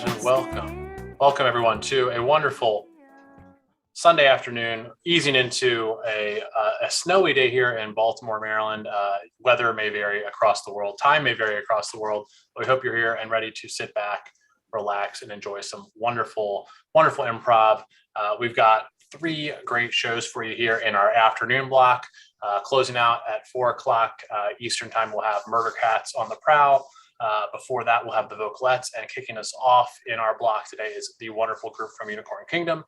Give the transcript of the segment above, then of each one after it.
and welcome. Welcome, everyone, to a wonderful Sunday afternoon, easing into a snowy day here in Baltimore, Maryland. Weather may vary across the world. Time may vary across the world. But we hope you're here and ready to sit back, relax, and enjoy some wonderful, wonderful improv. We've got three great shows for you here in our afternoon block. Closing out at 4 o'clock Eastern time, we'll have Murder Cats on the Prowl. Before that, we'll have the Vocalettes, and kicking us off in our block today is the wonderful group from Unicorn Kingdom.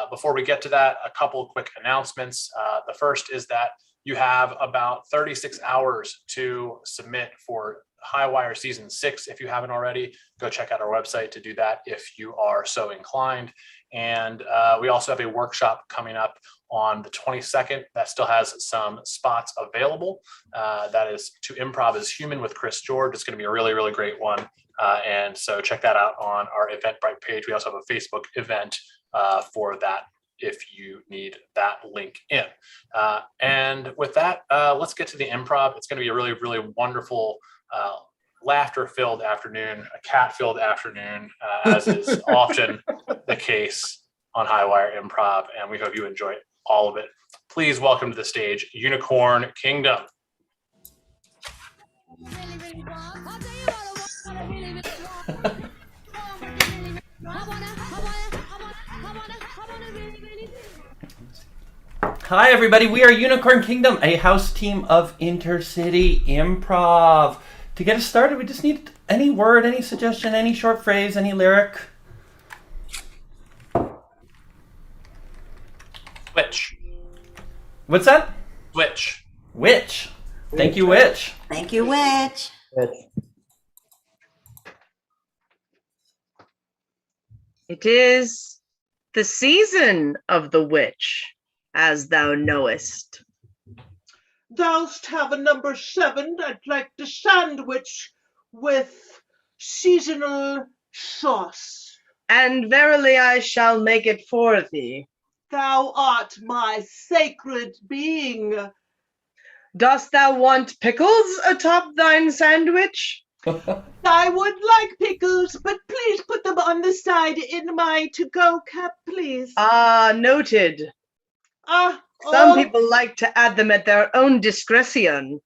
Before we get to that, a couple of quick announcements. The first is that you have about 36 hours to submit for Highwire Season 6. If you haven't already, go check out our website to do that if you are so inclined. And we also have a workshop coming up on the 22nd that still has some spots available. That is To Improv is Human with Chris George. It's going to be a really, really great one. And so check that out on our Eventbrite page. We also have a Facebook event for that if you need that link in. And with that, let's get to the improv. It's going to be a really, really wonderful laughter-filled afternoon, a cat-filled afternoon, as is often the case on Highwire Improv, and we hope you enjoy all of it. Please welcome to the stage Unicorn Kingdom. Hi everybody, we are Unicorn Kingdom, a house team of intercity improv. To get us started, we just need any word, any suggestion, any short phrase, any lyric. Witch. What's that? Witch. Witch. Thank you, Witch. Thank you, Witch. It is the season of the witch, as thou knowest. Thou'st have a number 7. I'd like the sandwich with seasonal sauce. And verily I shall make it for thee. Thou art my sacred being. Dost thou want pickles atop thine sandwich? I would like pickles, but please put them on the side in my to-go cup, please. Ah, noted. Some people like to add them at their own discretion.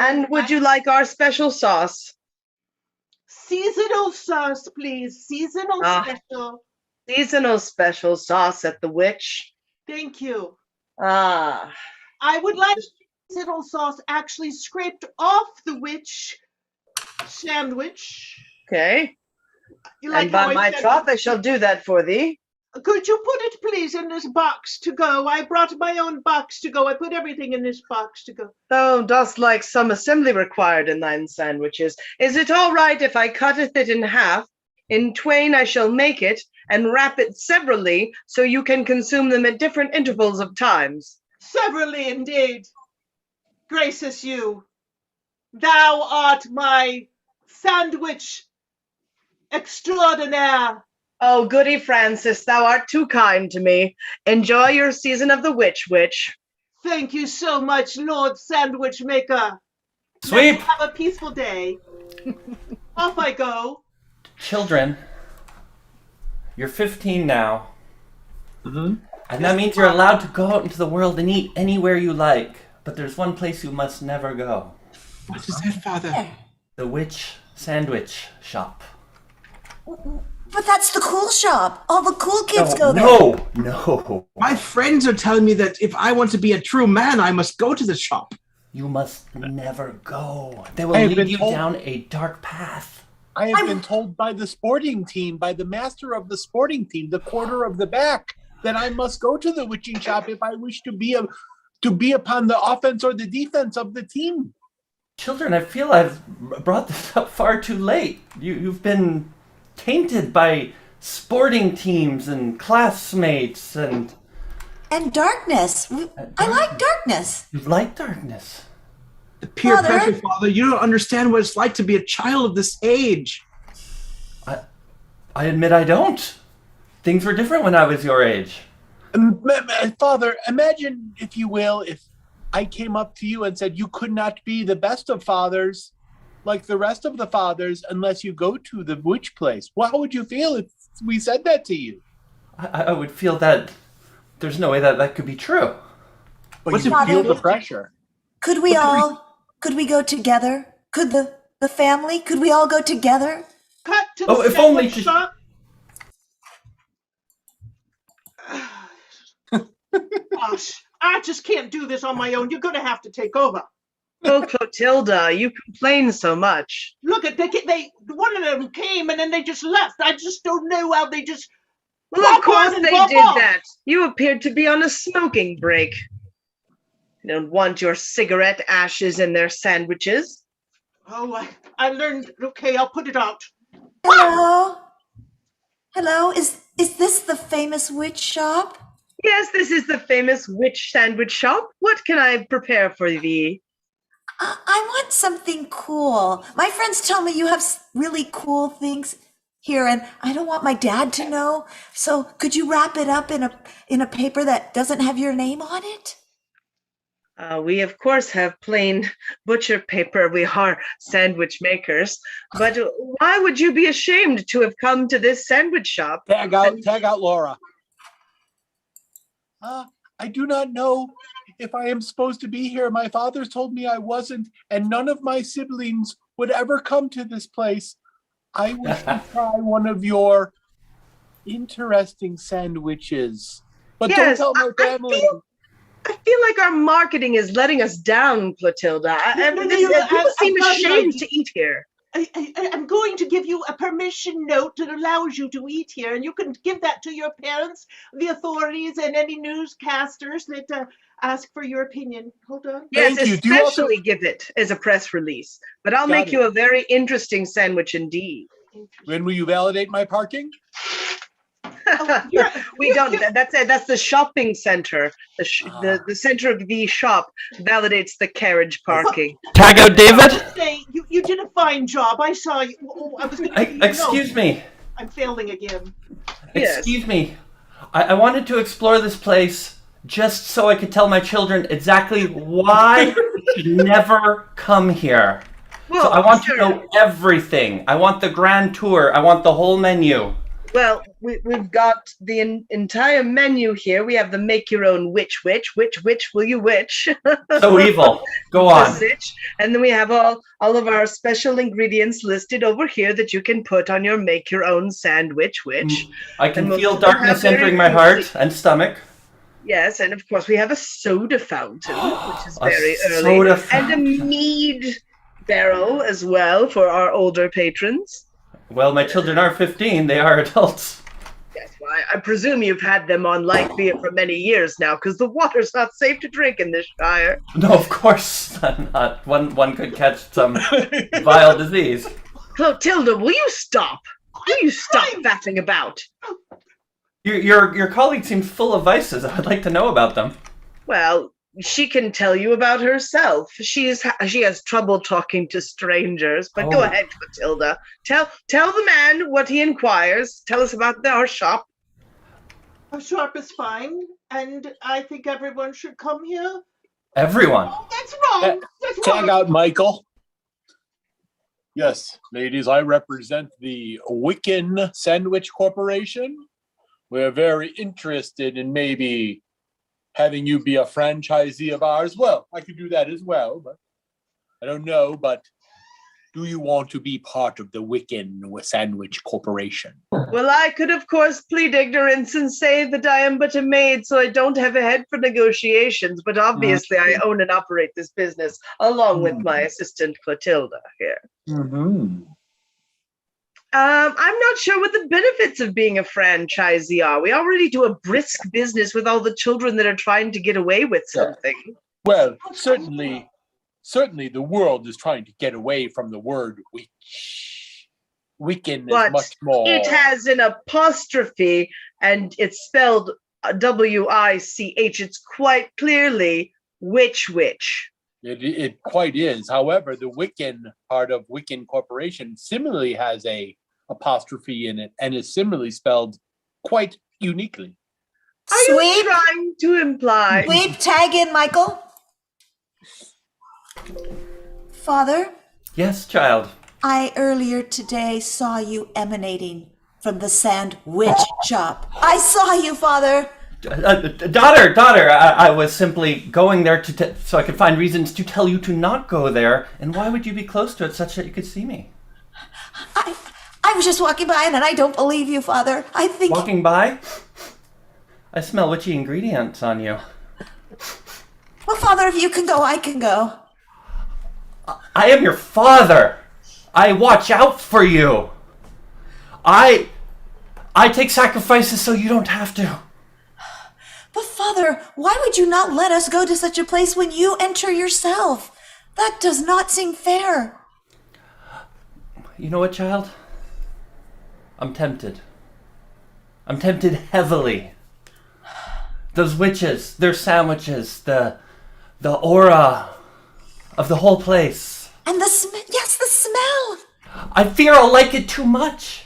And would you like our special sauce? Seasonal sauce, please. Seasonal special. Seasonal special sauce at the Witch. Thank you. Ah. I would like seasonal sauce actually scraped off the Witch sandwich. Okay. Like and by my troth, I shall do that for thee. Could you put it, please, in this box to go? I brought my own box to go. I put everything in this box to go. Thou dost like some assembly required in thine sandwiches. Is it all right if I cutteth it in half? In twain I shall make it, and wrap it severally, so you can consume them at different intervals of times. Severally, indeed. Gracious you. Thou art my sandwich extraordinaire. Oh, goody Francis, thou art too kind to me. Enjoy your season of the witch. Thank you so much, Lord Sandwich Maker. Sweep! Have a peaceful day. Off I go. Children, you're 15 now. Mm-hmm. And that means you're allowed to go out into the world and eat anywhere you like. But there's one place you must never go. What is that, Father? The Witch Sandwich Shop. But that's the cool shop. All the cool kids go there. No. My friends are telling me that if I want to be a true man, I must go to the shop. You must never go. They will lead you down a dark path. I have been told by the sporting team, by the master of the sporting team, the quarter of the back, that I must go to the witching shop if I wish to be upon the offense or the defense of the team. Children, I feel I've brought this up far too late. You've been tainted by sporting teams and classmates and darkness. I like darkness. You like darkness. The peer Father? pressure, Father. You don't understand what it's like to be a child of this age. I admit I don't. Things were different when I was your age. Father, imagine, if you will, if I came up to you and said you could not be the best of fathers, like the rest of the fathers unless you go to the witch place. Well, how would you feel if we said that to you? I would feel that there's no way that could be true. But What's you it- feel the pressure. Could we go together? Could the family, could we all go together? Cut to Oh, the if only sandwich to- shop. Gosh, I just can't do this on my own. You're gonna have to take over. Oh, Clotilda, you complain so much. Look at they one of them came and then they just left. I just don't know how they just. Well, Pop of course on and they pop did off. that. You appeared to be on a smoking break. You don't want your cigarette ashes in their sandwiches. Oh, I learned. Okay, I'll put it out. Hello? Hello? Is this the famous witch shop? Yes, this is the famous witch sandwich shop. What can I prepare for thee? I want something cool. My friends tell me you have really cool things here, and I don't want my dad to know. So could you wrap it up in a paper that doesn't have your name on it? We, of course, have plain butcher paper. We are sandwich makers. But why would you be ashamed to have come to this sandwich shop? Tag out Laura. I do not know if I am supposed to be here. My father told me I wasn't, and none of my siblings would ever come to this place. I wish to try one of your interesting sandwiches. But Yes, don't tell my family. I feel like our marketing is letting us down, Clotilda. People seem ashamed to eat here. I'm going to give you a permission note that allows you to eat here, and you can give that to your parents, the authorities, and any newscasters that ask for your opinion. Hold on. Yes, Thank you. Do you especially give it as a press release. But I'll Got make it. you a very interesting sandwich indeed. When will you validate my parking? We don't. That's it. That's the shopping center. The center of the shop validates the carriage parking. Tag out David? Say, you did a fine job. I saw you. Oh, I was going to give you a Excuse note. me. I'm failing again. Yes. Excuse me. I wanted to explore this place just so I could tell my children exactly why they should never come here. Well, So I want sure. to know everything. I want the grand tour. I want the whole menu. Well, we've got the entire menu here. We have the make your own which will you which? So evil. Go The on. sitch. And then we have all of our special ingredients listed over here that you can put on your make your own sandwich which. I can And most feel of them have darkness very entering my heart and stomach. Yes, and of course we have a soda fountain, which is A very early, soda and a fountain. mead barrel as well for our older patrons. Well, my children are 15. They are adults. Yes, well, I presume you've had them on light beer for many years now, because the water's not safe to drink in this shire. No, of course not. One could catch some vile disease. Clotilda, will you stop? Will you stop faffing about? Your colleague seems full of vices. I'd like to know about them. Well, she can tell you about herself. She has trouble talking to strangers. But go Oh. ahead, Clotilda. Tell the man what he inquires. Tell us about our shop. Our shop is fine, and I think everyone should come here. Everyone. Oh, that's wrong. That's Tag wrong. out Michael. Yes, ladies, I represent the Wiccan Sandwich Corporation. We're very interested in maybe having you be a franchisee of ours. Well, I could do that as well, but I don't know. But do you want to be part of the Wiccan Sandwich Corporation? Well, I could, of course, plead ignorance and say that I am but a maid, so I don't have a head for negotiations. But obviously, I own and operate this business along with my assistant Clotilda here. Mm-hmm. I'm not sure what the benefits of being a franchisee are. We already do a brisk business with all the children that are trying to get away with something. Well, certainly the world is trying to get away from the word witch. Wiccan But is much more. it has an apostrophe and it's spelled W-I-C-H. It's quite clearly witch. It quite is. However, the Wiccan part of Wiccan Corporation similarly has a apostrophe in it and is similarly spelled quite uniquely. Are you Sweep, trying to imply? sweep, tag in, Michael. Father, Yes, child. I earlier today saw you emanating from the sandwich shop. I saw you, Father. Daughter, I was simply going there so I could find reasons to tell you to not go there. And why would you be close to it such that you could see me? I was just walking by and I don't believe you, Father. I think... Walking by? I smell witchy ingredients on you. Well, Father, if you can go, I can go. I am your father. I watch out for you. I take sacrifices so you don't have to. But Father, why would you not let us go to such a place when you enter yourself? That does not seem fair. You know what, child? I'm tempted. I'm tempted heavily. Those witches, their sandwiches, the aura of the whole place. And the smell. Yes, the smell. I fear I'll like it too much.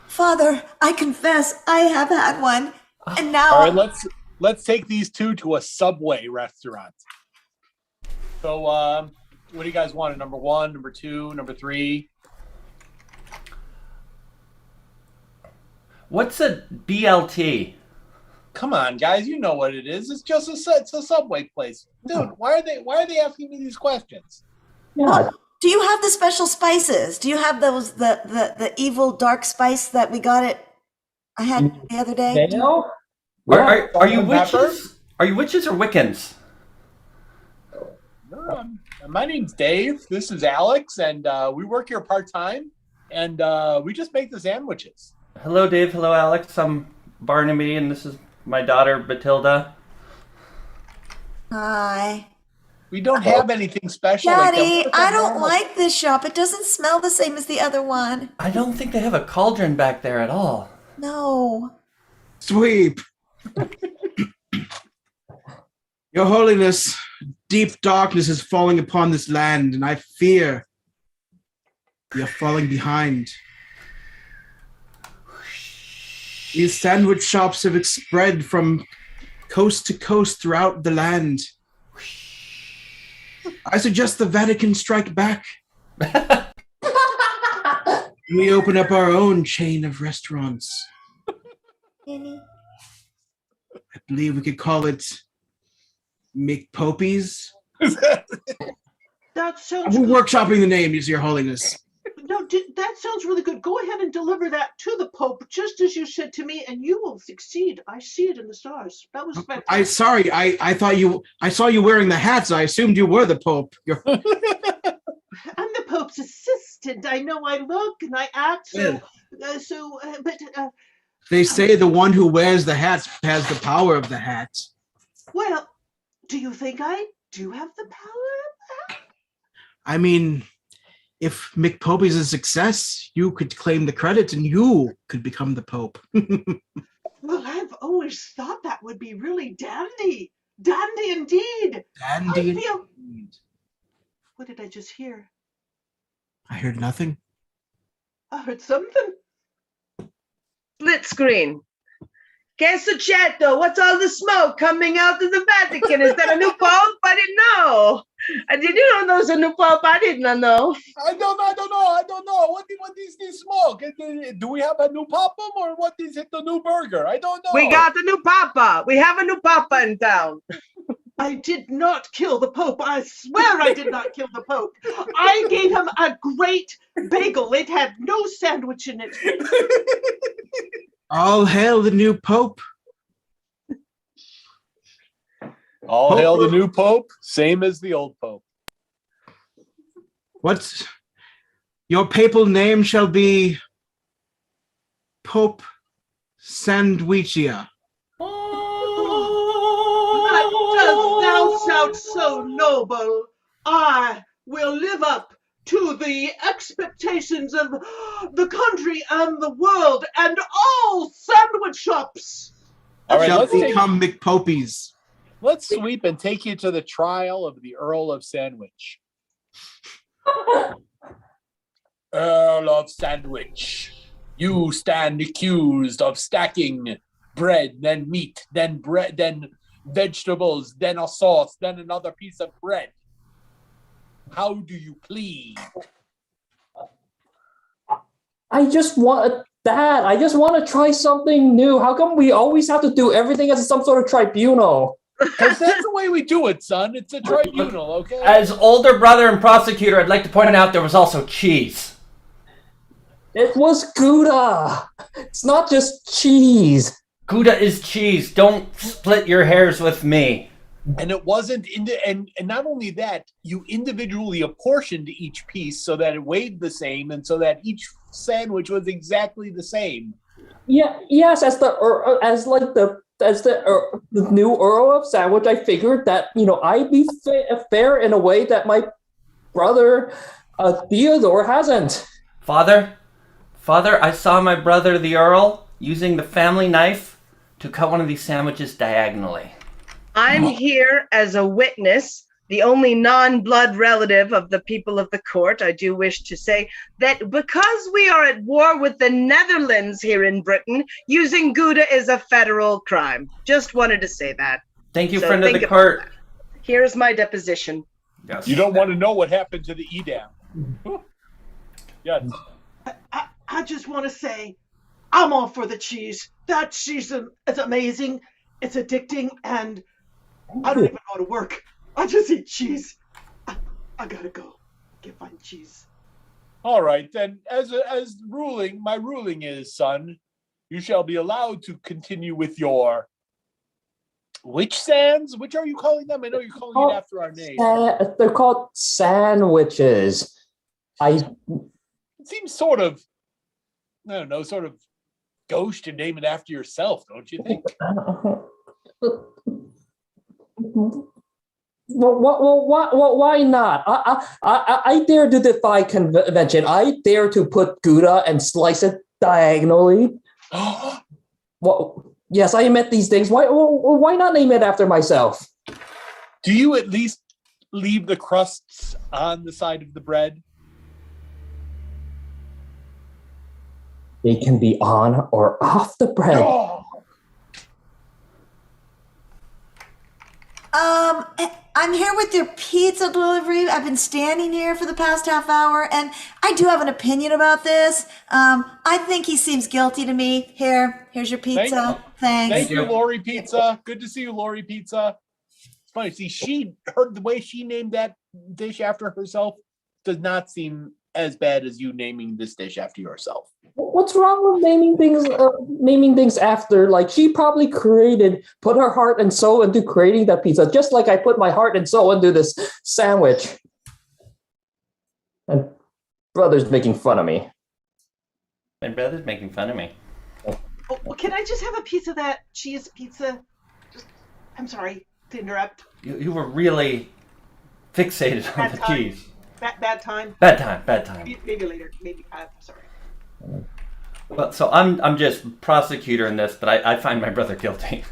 Father, I confess I have had one. And now... All right, let's take these two to a Subway restaurant. So, what do you guys want? Number 1, number 2, number 3? What's a BLT? Come on, guys, you know what it is. It's just it's a Subway place, dude. Why are they asking me these questions? Well, do you have the special spices? Do you have those the evil dark spice that we got I had the other day? Are you witches? Are you witches or Wiccans? No, my name's Dave. This is Alex, and we work here part-time, and we just make the sandwiches. Hello, Dave. Hello, Alex. I'm Barnaby, and this is my daughter, Batilda. Hi. We don't have anything special. Daddy, I don't like this shop. It doesn't smell the same as the other one. I don't think they have a cauldron back there at all. No. Sweep. Your Holiness, deep darkness is falling upon this land, and I fear we are falling behind. These sandwich shops have spread from coast to coast throughout the land. I suggest the Vatican strike back. We open up our own chain of restaurants. I believe we could call it McPopies. That sounds We're good. workshopping the name, Your Holiness. No, that sounds really good. Go ahead and deliver that to the Pope, just as you said to me, and you will succeed. I see it in the stars. That was fantastic. I saw you wearing the hats. I assumed you were the Pope. I'm the Pope's assistant. I know I look and I act. They say the one who wears the hats has the power of the hat. Well, do you think I do have the power of that? I mean, if McPope is a success, you could claim the credit and you could become the Pope. Well, I've always thought that would be really dandy. Dandy indeed. Dandy. What did I just hear? I heard nothing. I heard something. Split screen. Que succetto? What's all the smoke coming out of the Vatican? Is that a new pope? I didn't know. Did you know there's a new pope? I did not know. I don't know. What is this smoke? Do we have a new papa, or what is it? The new burger? I don't know. We got a new papa. We have a new papa in town. I did not kill the Pope. I swear I did not kill the Pope. I gave him a great bagel. It had no sandwich in it. All hail the new Pope. All hail the new Pope, same as the old Pope. What's your papal name shall be Pope Sandwichia. Thou sound so noble. I will live up to the expectations of the country and the world and all sandwich shops. All right, shall let's become McPopies. Let's sweep and take you to the trial of the Earl of Sandwich. Earl of Sandwich, you stand accused of stacking bread, then meat, then bread, then vegetables, then a sauce, then another piece of bread. How do you plead? I just want that. I just want to try something new. How come we always have to do everything as some sort of tribunal? Because that's the way we do it, son. It's a tribunal, okay? As older brother and prosecutor, I'd like to point out there was also cheese. It was Gouda. It's not just cheese. Gouda is cheese. Don't split your hairs with me. And it wasn't and not only that, you individually apportioned each piece so that it weighed the same and so that each sandwich was exactly the same. Yeah, yes, as the new Earl of Sandwich, I figured that I'd be fair in a way that my brother Theodore hasn't. Father, I saw my brother the Earl using the family knife to cut one of these sandwiches diagonally. I'm here as a witness, the only non-blood relative of the people of the court. I do wish to say that because we are at war with the Netherlands here in Britain, using Gouda is a federal crime. Just wanted to say that. Thank you, friend of the court. Here's my deposition. Yes. You don't want to know what happened to the Edam. Yes. I just want to say, I'm all for the cheese. That cheese is amazing. It's addicting, and I don't even go to work. I just eat cheese. I gotta go get my cheese. All right, then, my ruling is, son, you shall be allowed to continue with your which sands? Which are you calling them? I know you're calling it after our name. They're called sandwiches. It seems sort of, I don't know, sort of gauche to name it after yourself, don't you think? Well, why not? I dare to defy convention. I dare to put Gouda and slice it diagonally. Well, yes, I admit these things. Why not name it after myself? Do you at least leave the crusts on the side of the bread? They can be on or off the bread. Oh. I'm here with your pizza delivery. I've been standing here for the past half hour, and I do have an opinion about this. I think he seems guilty to me. Here's your pizza. Thanks. Thank you, Lori Pizza. Good to see you, Lori Pizza. It's funny. See, she heard the way she named that dish after herself does not seem as bad as you naming this dish after yourself. What's wrong with naming things after? Like, she probably put her heart and soul into creating that pizza, just like I put my heart and soul into this sandwich. And brother's making fun of me. My brother's making fun of me. Oh, can I just have a piece of that cheese pizza? I'm sorry to interrupt. You were really fixated on the cheese. Bad time. Bad time. Maybe later. Maybe. I'm sorry. Well, so I'm just prosecutor in this, but I find my brother guilty.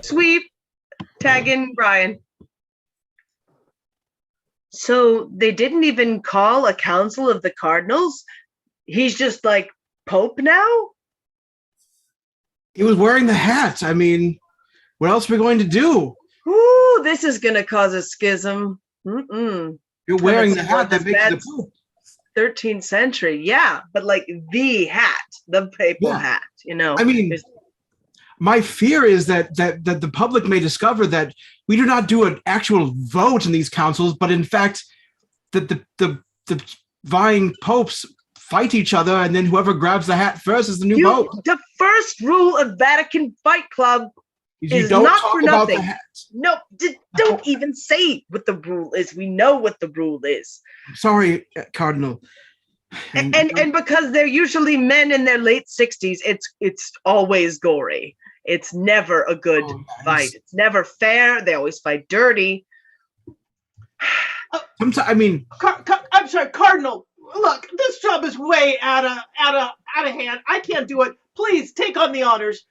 Sweep. Tag in Brian. So they didn't even call a council of the cardinals? He's just like Pope now? He was wearing the hat. I mean, what else are we going to do? Ooh, this is going to cause a schism. Mm-mm. You're wearing the hat that makes the Pope. 13th century, yeah, but like the hat, the papal hat, I mean, my fear is that the public may discover that we do not do an actual vote in these councils, but in fact, that the vying popes fight each other, and then whoever grabs the hat first is the new pope. The first rule of Vatican Fight Club is don't not talk for about nothing. the hat. No, don't even say what the rule is. We know what the rule is. Sorry, Cardinal. And because they're usually men in their late 60s, it's always gory. It's never a good fight. It's never fair. They always fight dirty. Sometimes, I mean, I'm sorry, Cardinal. Look, this job is way out of hand. I can't do it. Please take on the honors.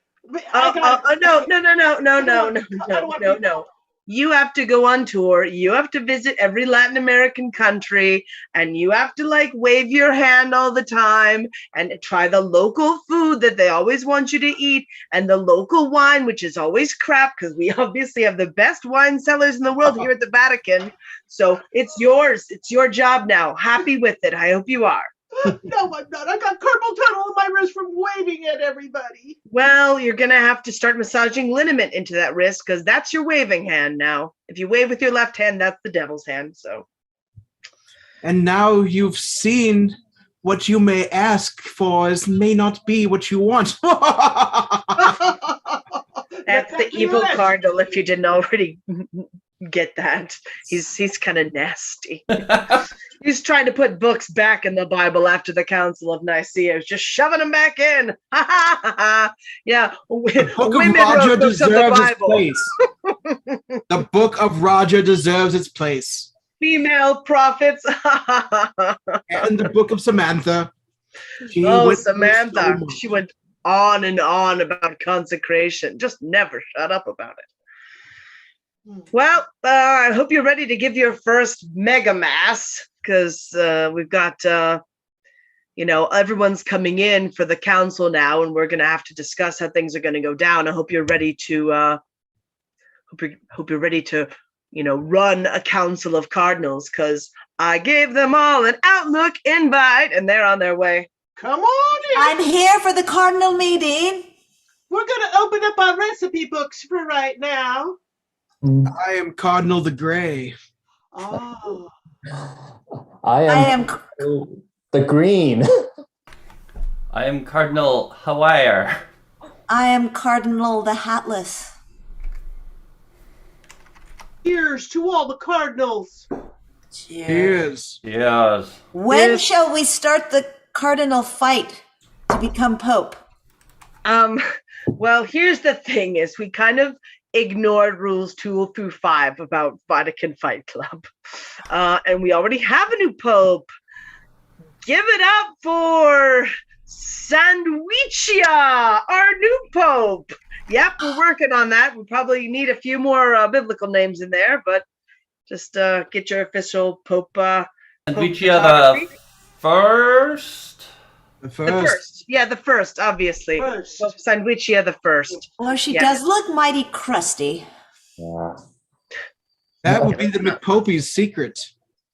No. you have to go on tour. You have to visit every Latin American country, and you have to like wave your hand all the time and try the local food that they always want you to eat, and the local wine, which is always crap because we obviously have the best wine cellars in the world here at the Vatican. So it's yours. It's your job now. Happy with it. I hope you are. No, I'm not. I got carpal tunnel in my wrist from waving at everybody. Well, you're going to have to start massaging liniment into that wrist because that's your waving hand now. If you wave with your left hand, that's the devil's hand. So. And now you've seen what you may ask for is may not be what you want. That's the evil cardinal, if you didn't already get that. He's kind of nasty. He's trying to put books back in the Bible after the Council of Nicaea. He's just shoving them back in. Yeah. The Book of Roger deserves its place. The Book of Roger deserves its place. Female prophets. And the Book of Samantha. Samantha. She went on and on about consecration. Just never shut up about it. Well, I hope you're ready to give your first mega mass because we've got, everyone's coming in for the council now, and we're going to have to discuss how things are going to go down. I hope you're ready to, run a council of cardinals because I gave them all an Outlook invite, and they're on their way. Come on in. I'm here for the cardinal meeting. We're going to open up our recipe books for right now. I am Cardinal the Gray. Oh. I am the green. I am Cardinal Highwire. I am Cardinal the Hatless. Cheers to all the cardinals. Cheers. Yes. When shall we start the cardinal fight to become pope? Well, here's the thing is we kind of ignored rules 2 through 5 about Vatican Fight Club. And we already have a new pope. Give it up for Sandwichia, our new pope. Yep, we're working on that. We probably need a few more biblical names in there, but just get your official pope. Sandwichia the first? The The first. Yeah, the first, obviously. First. Pope Sandwichia the first. Well, she Yeah. does look mighty crusty. Yeah. That would be the McPopey's secret.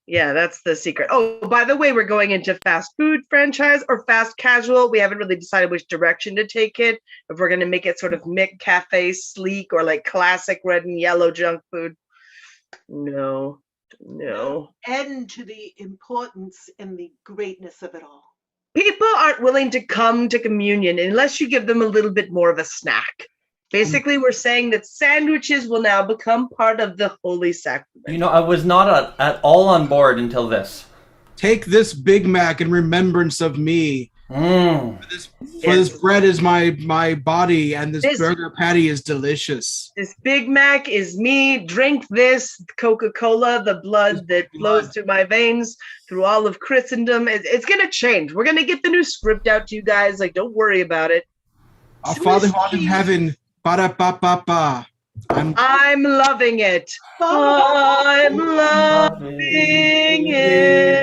Yeah, that's the secret. Oh, by the way, we're going into fast food franchise or fast casual. We haven't really decided which direction to take it. If we're going to make it sort of McCafe sleek or like classic red and yellow junk food. No. End to the importance and the greatness of it all. People aren't willing to come to communion unless you give them a little bit more of a snack. Basically, we're saying that sandwiches will now become part of the Holy Sacrament. You know, I was not at all on board until this. Take this Big Mac in remembrance of me. Mm. For this bread is my body, and this burger patty is delicious. This Big Mac is me. Drink this Coca-Cola, the blood that flows through my veins, through all of Christendom. It's going to change. We're going to get the new script out to you guys. Like, don't worry about it. Our Father who art in heaven, ba-da-ba-ba-ba. I'm loving it. I'm loving it.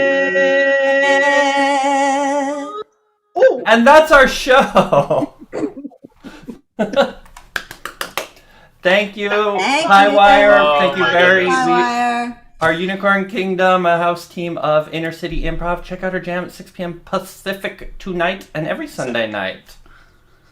Oh, And that's our show. Thank you, Highwire. Oh, Thank you, my Barry. goodness. Highwire. Our Unicorn Kingdom, a house team of Inner City Improv. Check out our jam at 6 p.m. Pacific tonight and every Sunday night.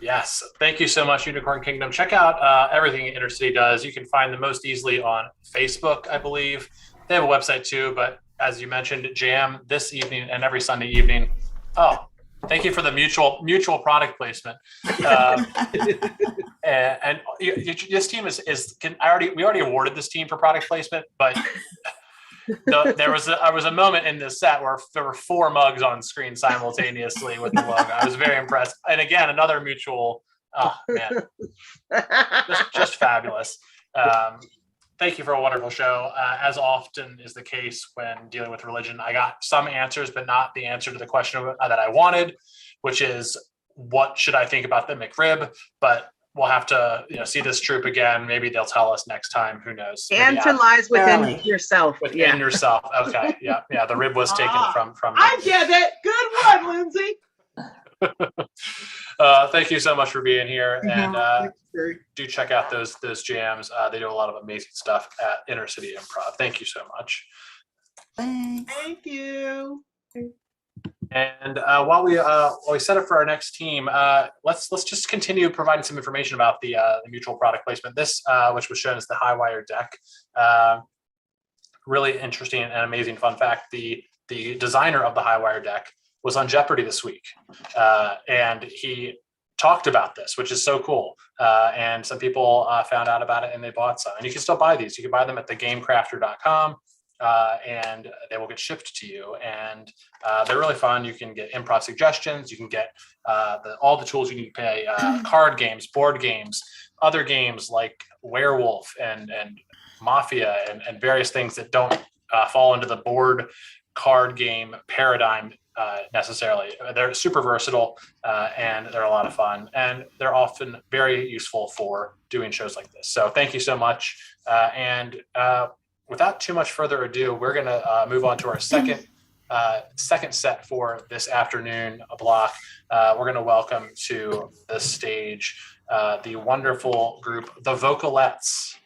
Yes. Thank you so much, Unicorn Kingdom. Check out everything Inner City does. You can find them most easily on Facebook, I believe. They have a website too, but as you mentioned, jam this evening and every Sunday evening. Oh, thank you for the mutual product placement. And this team we already awarded this team for product placement, but there was a moment in this set where there were 4 mugs on screen simultaneously with the logo. I was very impressed. And again, another mutual. Oh man, just fabulous. Thank you for a wonderful show. As often is the case when dealing with religion, I got some answers, but not the answer to the question that I wanted, which is what should I think about the McRib? But we'll have to see this troupe again. Maybe they'll tell us next time. Who knows? The Maybe answer lies within Early. yourself. within yourself. Okay. Yeah. The rib was taken from. I get it. Good one, Lindsay. Thank you so much for being here, and Thanks, Jerry. do check out those jams. They do a lot of amazing stuff at Inner City Improv. Thank you so much. Thanks. Thank you. And while we set up for our next team, let's just continue providing some information about the mutual product placement. This, which was shown as the Highwire deck, really interesting and amazing fun fact. The designer of the Highwire deck was on Jeopardy this week, and he talked about this, which is so cool. And some people found out about it and they bought some. And you can still buy these. You can buy them at thegamecrafter.com. And they will get shipped to you, and they're really fun. You can get improv suggestions. You can get all the tools you need to play card games, board games, other games like Werewolf and Mafia, and various things that don't fall into the board card game paradigm necessarily. They're super versatile, and they're a lot of fun, and they're often very useful for doing shows like this. So thank you so much, and without too much further ado, we're going to move on to our second set for this afternoon block. We're going to welcome to the stage the wonderful group, the Vocalettes.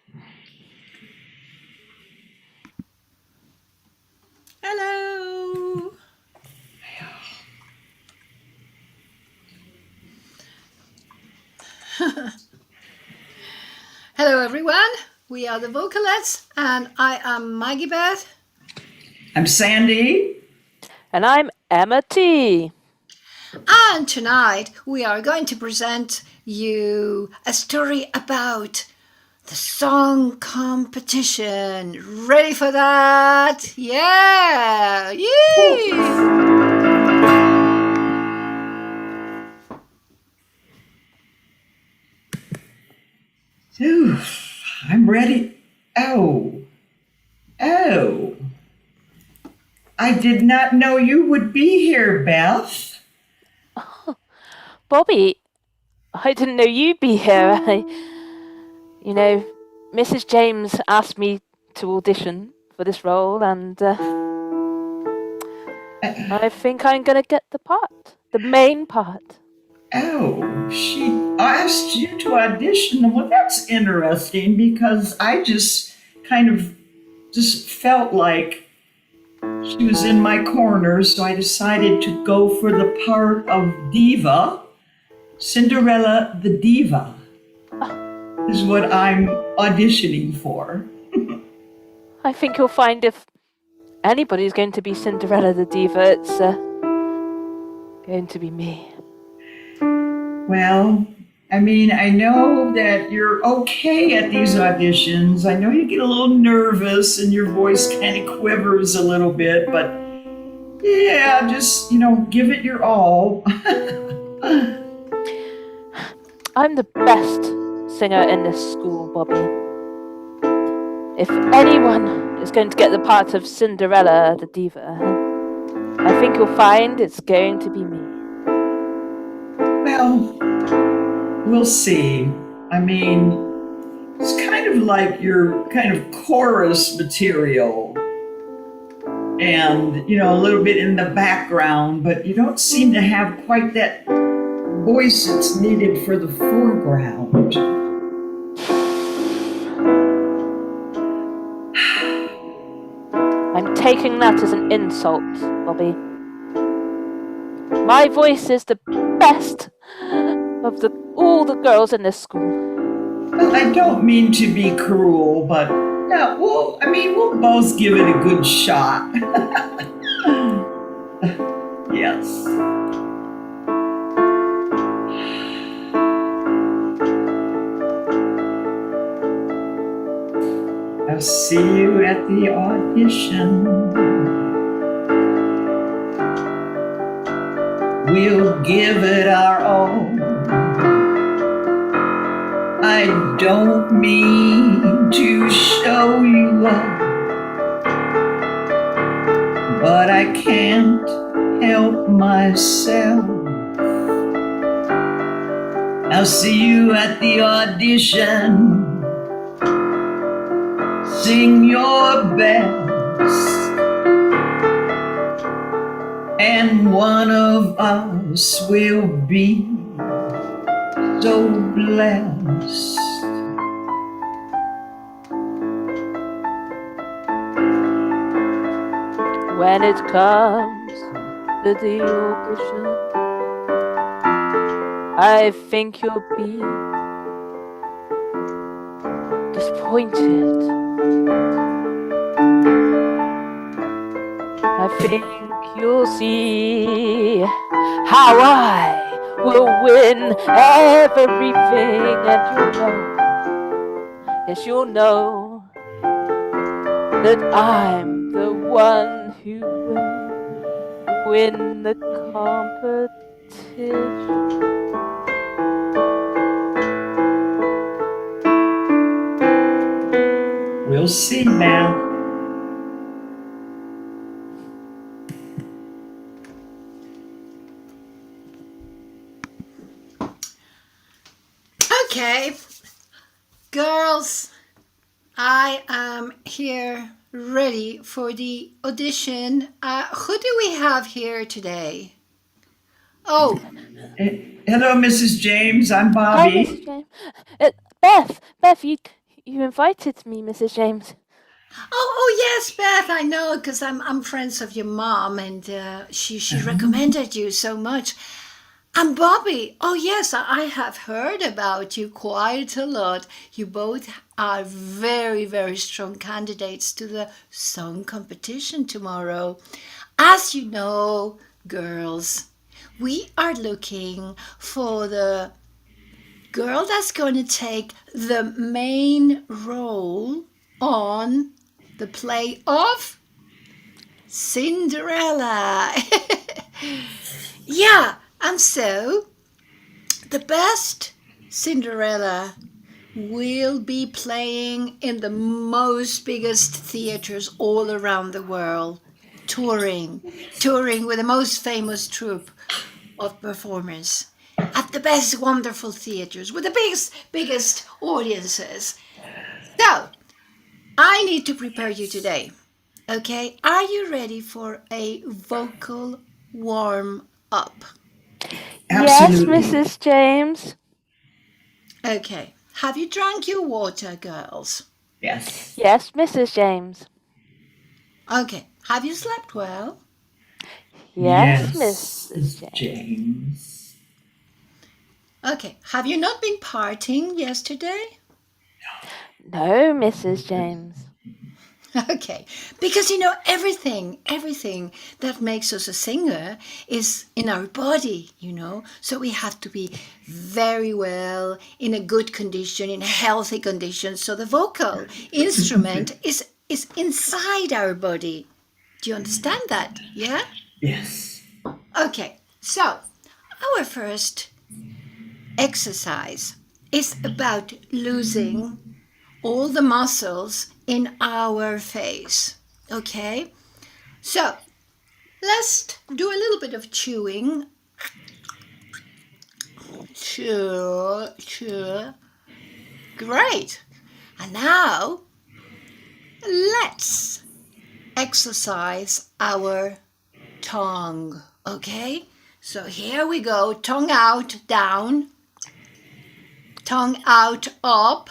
Hello. Hello, everyone. We are the Vocalettes, and I am Maggie Beth. I'm Sandy. And I'm Emma T. And tonight we are going to present you a story about the song competition. Ready for that? Yeah! Yay! Oof, I'm ready. Oh. I did not know you would be here, Beth. Oh, Bobby, I didn't know you'd be here. Mrs. James asked me to audition for this role, and I think I'm going to get the part, the main part. Oh, she asked you to audition. Well, that's interesting because I just felt like she was in my corner, so I decided to go for the part of Diva. Cinderella the Diva is what I'm auditioning for. I think you'll find if anybody's going to be Cinderella the Diva, it's going to be me. Well, I know that you're okay at these auditions. I know you get a little nervous and your voice kind of quivers a little bit, but yeah, just, give it your all. I'm the best singer in this school, Bobby. If anyone is going to get the part of Cinderella the Diva, I think you'll find it's going to be me. Well, we'll see. It's kind of like your kind of chorus material and, a little bit in the background, but you don't seem to have quite that voice that's needed for the foreground. I'm taking that as an insult, Bobby. My voice is the best of all the girls in this school. Well, I don't mean to be cruel, but yeah, we'll both give it a good shot. Yes. I'll see you at the audition. We'll give it our all. I don't mean to show you up, but I can't help myself. I'll see you at the audition. Sing your best, and one of us will be so blessed. When it comes to the audition, I think you'll be disappointed. I think you'll see how I will win everything, and you'll know, yes, you'll know that I'm the one who will win the competition. We'll see now. Okay, girls, I am here ready for the audition. Who do we have here today? Oh, Hello, Mrs. James. I'm Hi, Bobby. Mrs. James. Beth, you invited me, Mrs. James. oh yes, Beth, I know, because I'm friends of your mom, and she recommended you so much. And Bobby, oh yes, I have heard about you quite a lot. You both are very, very strong candidates to the song competition tomorrow. As you know, girls, we are looking for the girl that's going to take the main role on the play of Cinderella. Yeah, and so the best Cinderella will be playing in the most biggest theaters all around the world, touring with the most famous troupe of performers at the best wonderful theaters with the biggest audiences. So, I need to prepare you today. Okay, are you ready for a vocal warm up? Absolutely. Yes, Mrs. James. Okay, have you drunk your water, girls? Yes. Yes, Mrs. James. Okay, have you slept well? Yes, Mrs. James. James. Okay, have you not been partying yesterday? No, Mrs. James. Okay, because everything that makes us a singer is in our body, so we have to be very well in a good condition, in a healthy condition, so the vocal instrument is inside our body. Do you understand that? Yeah? Yes. Okay, so our first exercise is about losing all the muscles in our face. Okay? So, let's do a little bit of chewing. Chew. Great. And now, let's exercise our tongue. Okay? So here we go. Tongue out, down. Tongue out, up.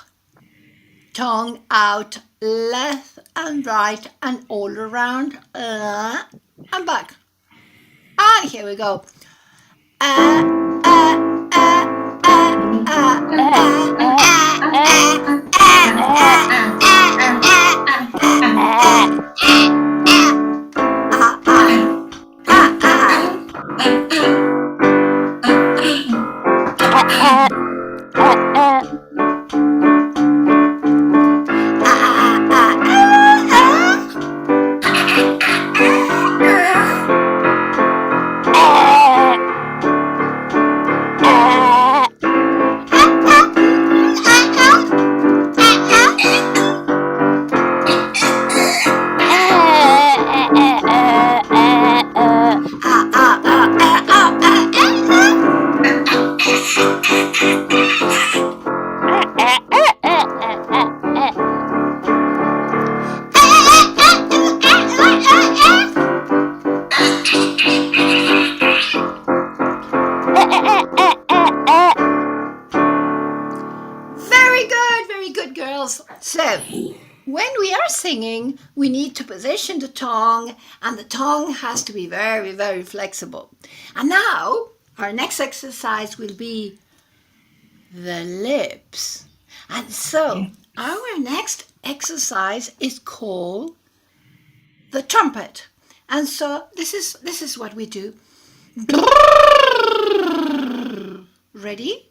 Tongue out, left and right and all around, and back. And here we go. Very good, girls. So, when we are singing, we need to position the tongue, and the tongue has to be very, very flexible. And now, our next exercise will be the lips. And so, our next exercise is called the trumpet. And so, this is what we do. Ready?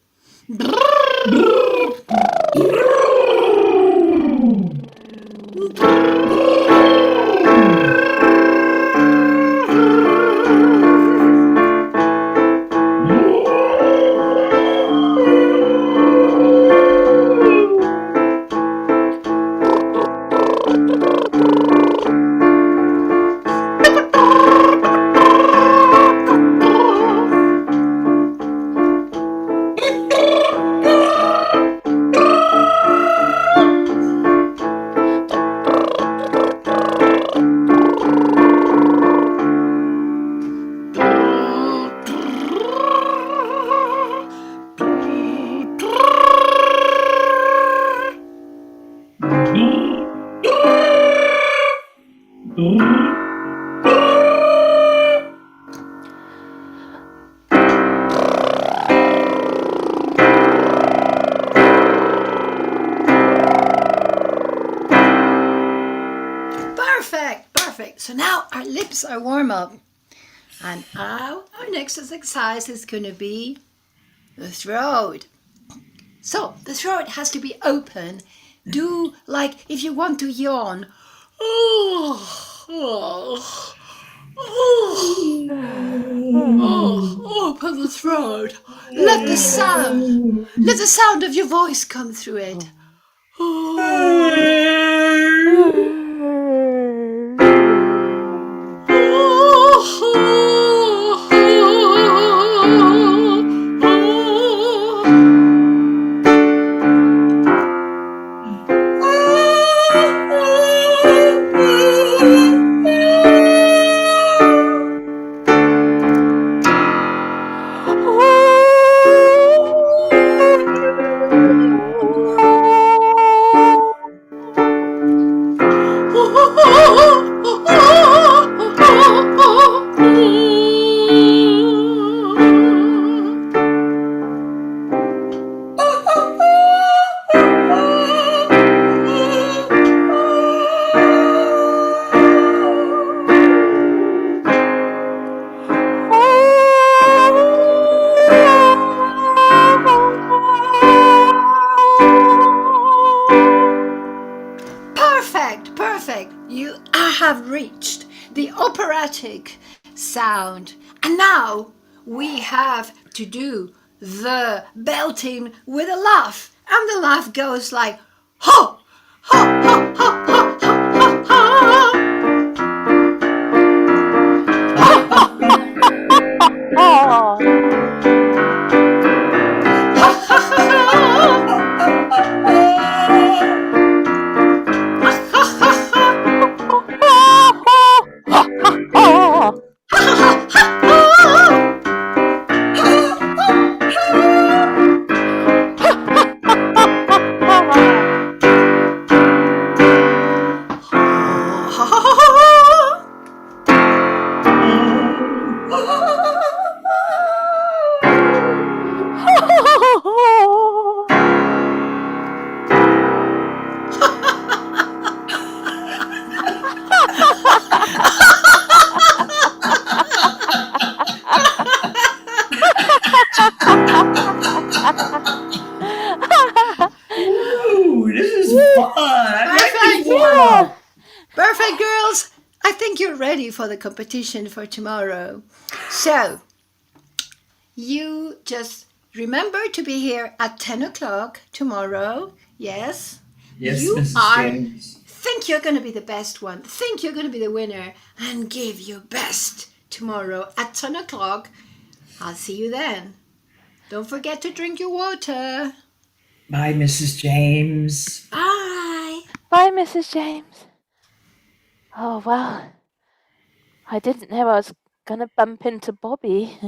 Perfect. So now our lips are warm up. And now our next exercise is going to be the throat. So the throat has to be open. Do like if you want to yawn. Open the throat. Let the sound of your voice come through it. Perfect. You have reached the operatic sound. And now we have to do the belting with a laugh. And the laugh goes like, ho, ho, ho, ho, ho, ho, ho, ho. Ooh, this is fun. I like this warm up. Perfect, girls. I think you're ready for the competition for tomorrow. So, you just remember to be here at 10 o'clock tomorrow. Yes? Yes, you Mrs. James. Think you're going to be the best one. Think you're going to be the winner. And give your best tomorrow at 10 o'clock. I'll see you then. Don't forget to drink your water. Bye, Mrs. James. Bye. Bye, Mrs. James. Oh, well. I didn't know I was going to bump into Bobby.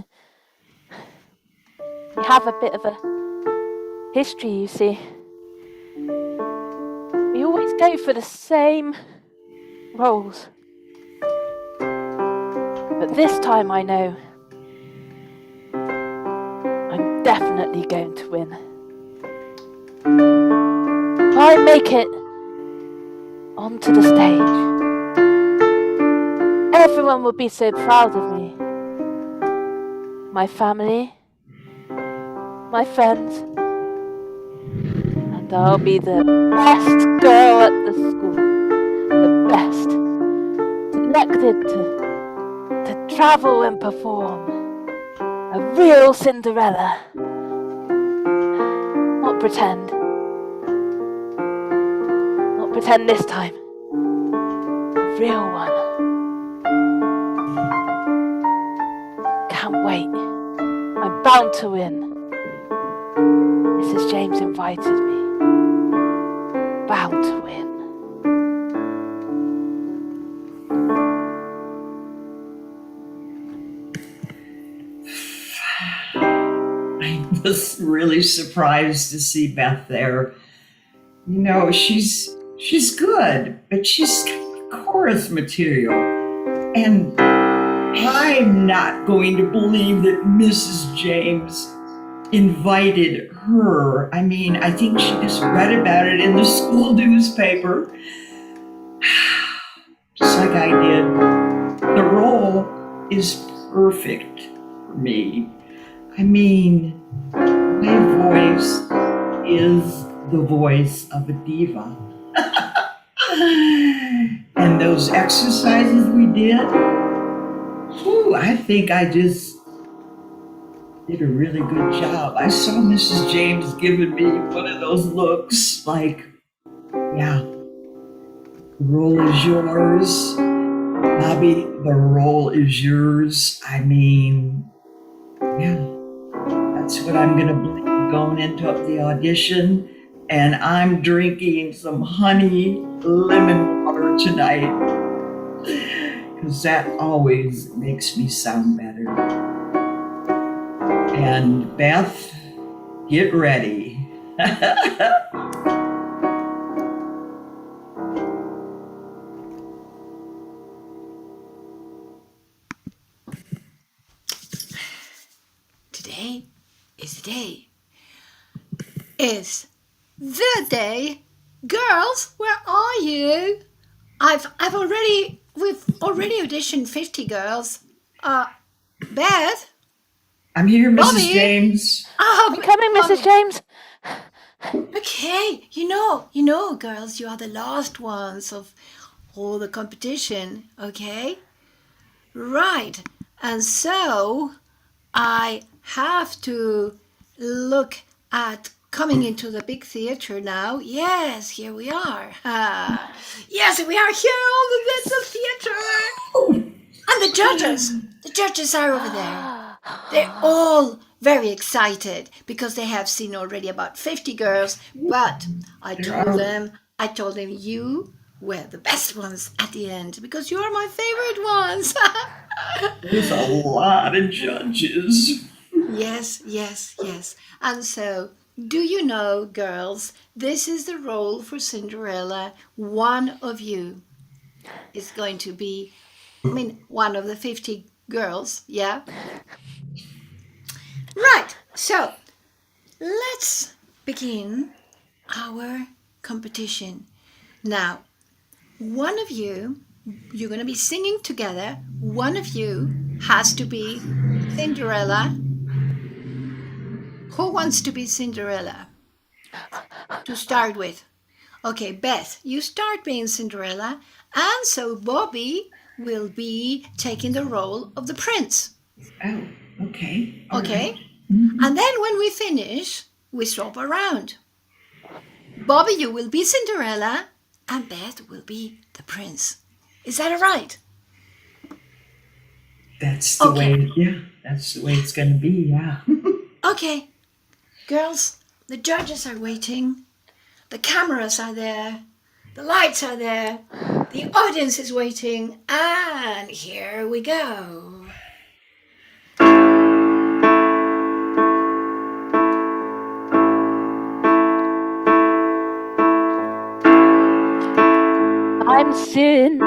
We have a bit of a history, you see. go for the same roles. But this time I know I'm definitely going to win. If I make it onto the stage, everyone will be so proud of me. My family, my friends, and I'll be the best girl at the school. The best. Selected to travel and perform. A real Cinderella. Not pretend. Not pretend this time. A real one. Can't wait. I'm bound to win. Mrs. James invited me. Bound to win. I was really surprised to see Beth there. You know, she's good, but she's chorus material. And I'm not going to believe that Mrs. James invited her. I mean, I think she just read about it in the school newspaper. Just like I did. The role is perfect for me. I mean, my voice is the voice of a diva. And those exercises we did, I think I just did a really good job. I saw Mrs. James giving me one of those looks like, yeah, the role is yours. Bobby, the role is yours. I mean, yeah. That's what I'm gonna believe going into the audition, and I'm drinking some honey lemon water tonight because that always makes me sound better. And Beth, get ready. Today is the day. Is the day. Girls, where are you? We've already auditioned 50 girls. Beth? I'm here, Mrs. Bobby? James. Oh, I'm coming, Mrs. James. Okay, you know, girls, you are the last ones of all the competition, okay? Right, and so I have to look at coming into the big theater now. Yes, here we are. Yes, we are here, all the theater. And the judges are over there. They're all very excited because they have seen already about 50 girls, but I told them you were the best ones at the end because you are my favorite ones. There's a lot of judges. Yes. And so, do you know, girls, this is the role for Cinderella. One of you is going to be, one of the 50 girls, yeah? Right, so let's begin our competition. Now, one of you're going to be singing together. One of you has to be Cinderella. Who wants to be Cinderella? To start with. Okay, Beth, you start being Cinderella, and so Bobby will be taking the role of the prince. Oh, okay. Okay? And then when we finish, we swap around. Bobby, you will be Cinderella, and Beth will be the prince. Is that all right? That's the way, that's the way it's going to be, yeah. Okay. Girls, the judges are waiting. The cameras are there. The lights are there. The audience is waiting. And here we go. on Cinderella.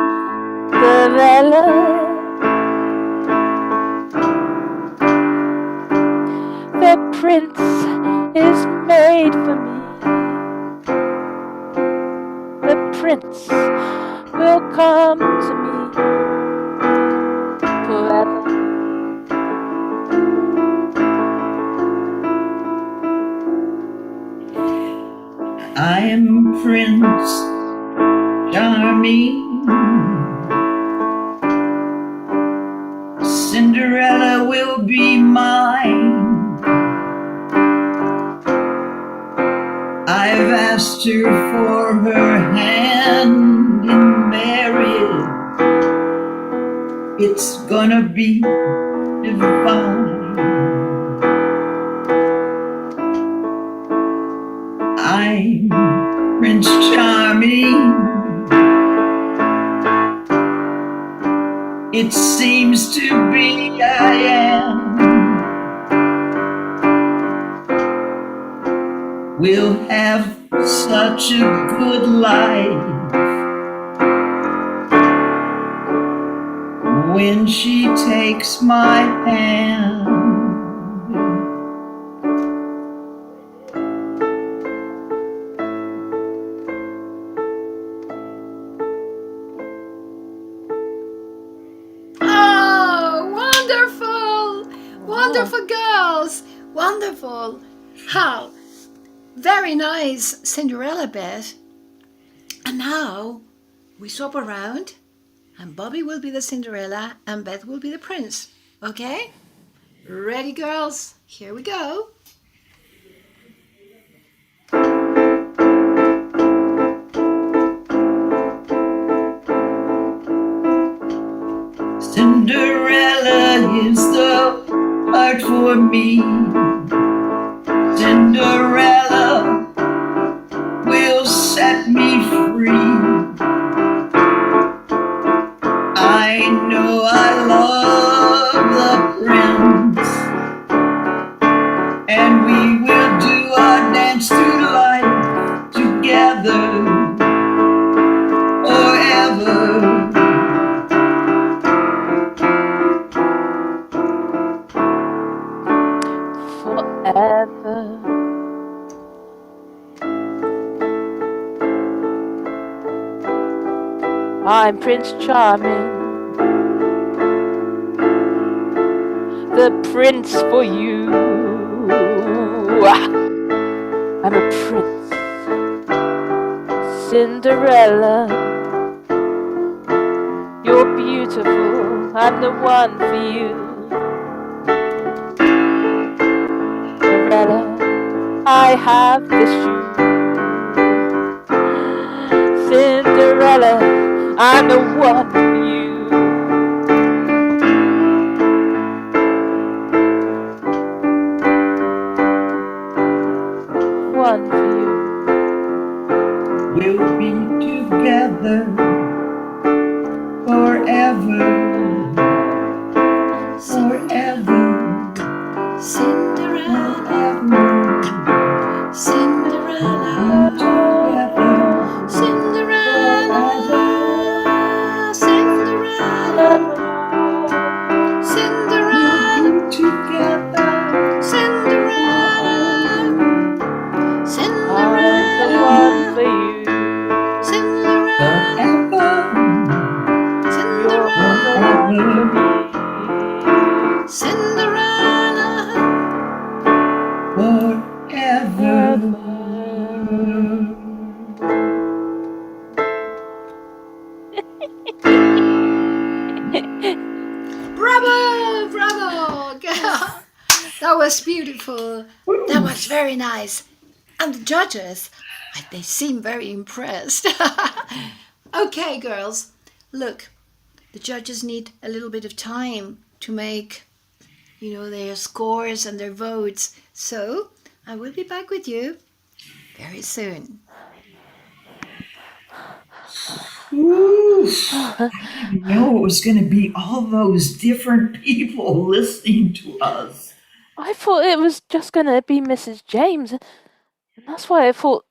The prince is made for me. The prince will come to me forever. I am Prince Charming. Cinderella will be mine. I've asked her for her hand in marriage. It's gonna be divine. I'm Prince Charming. It seems to be I am. We'll have such a good life when she takes my hand. Oh, wonderful! Wonderful girls! Wonderful! How? Very nice, Cinderella, Beth. And now we swap around, and Bobby will be the Cinderella, and Beth will be the prince. Okay? Ready, girls? Here we go. Cinderella is the part for me. Cinderella will set me free. I know I love the prince, and we will do our dance through life together forever. Forever. I'm Prince Charming, the prince for you. I'm a prince, Cinderella. You're beautiful, I'm the one for you. Cinderella, I have the shoe. Cinderella, I'm the one for you. One for you. We'll be together forever, forever. Cinderella, Cinderella, Together. Cinderella, Cinderella, Cinderella, Together. Cinderella, I'm the one for you. Cinderella, Forever. Cinderella, Forever. Bravo, bravo, girl. That was beautiful. That was very nice. And the judges, they seem very impressed. Okay, girls, look, the judges need a little bit of time to make, their scores and their votes. So I will be back with you very soon. Ooh, I didn't know it was going to be all those different people listening to us. I thought it was just gonna be Mrs. James, and that's why I thought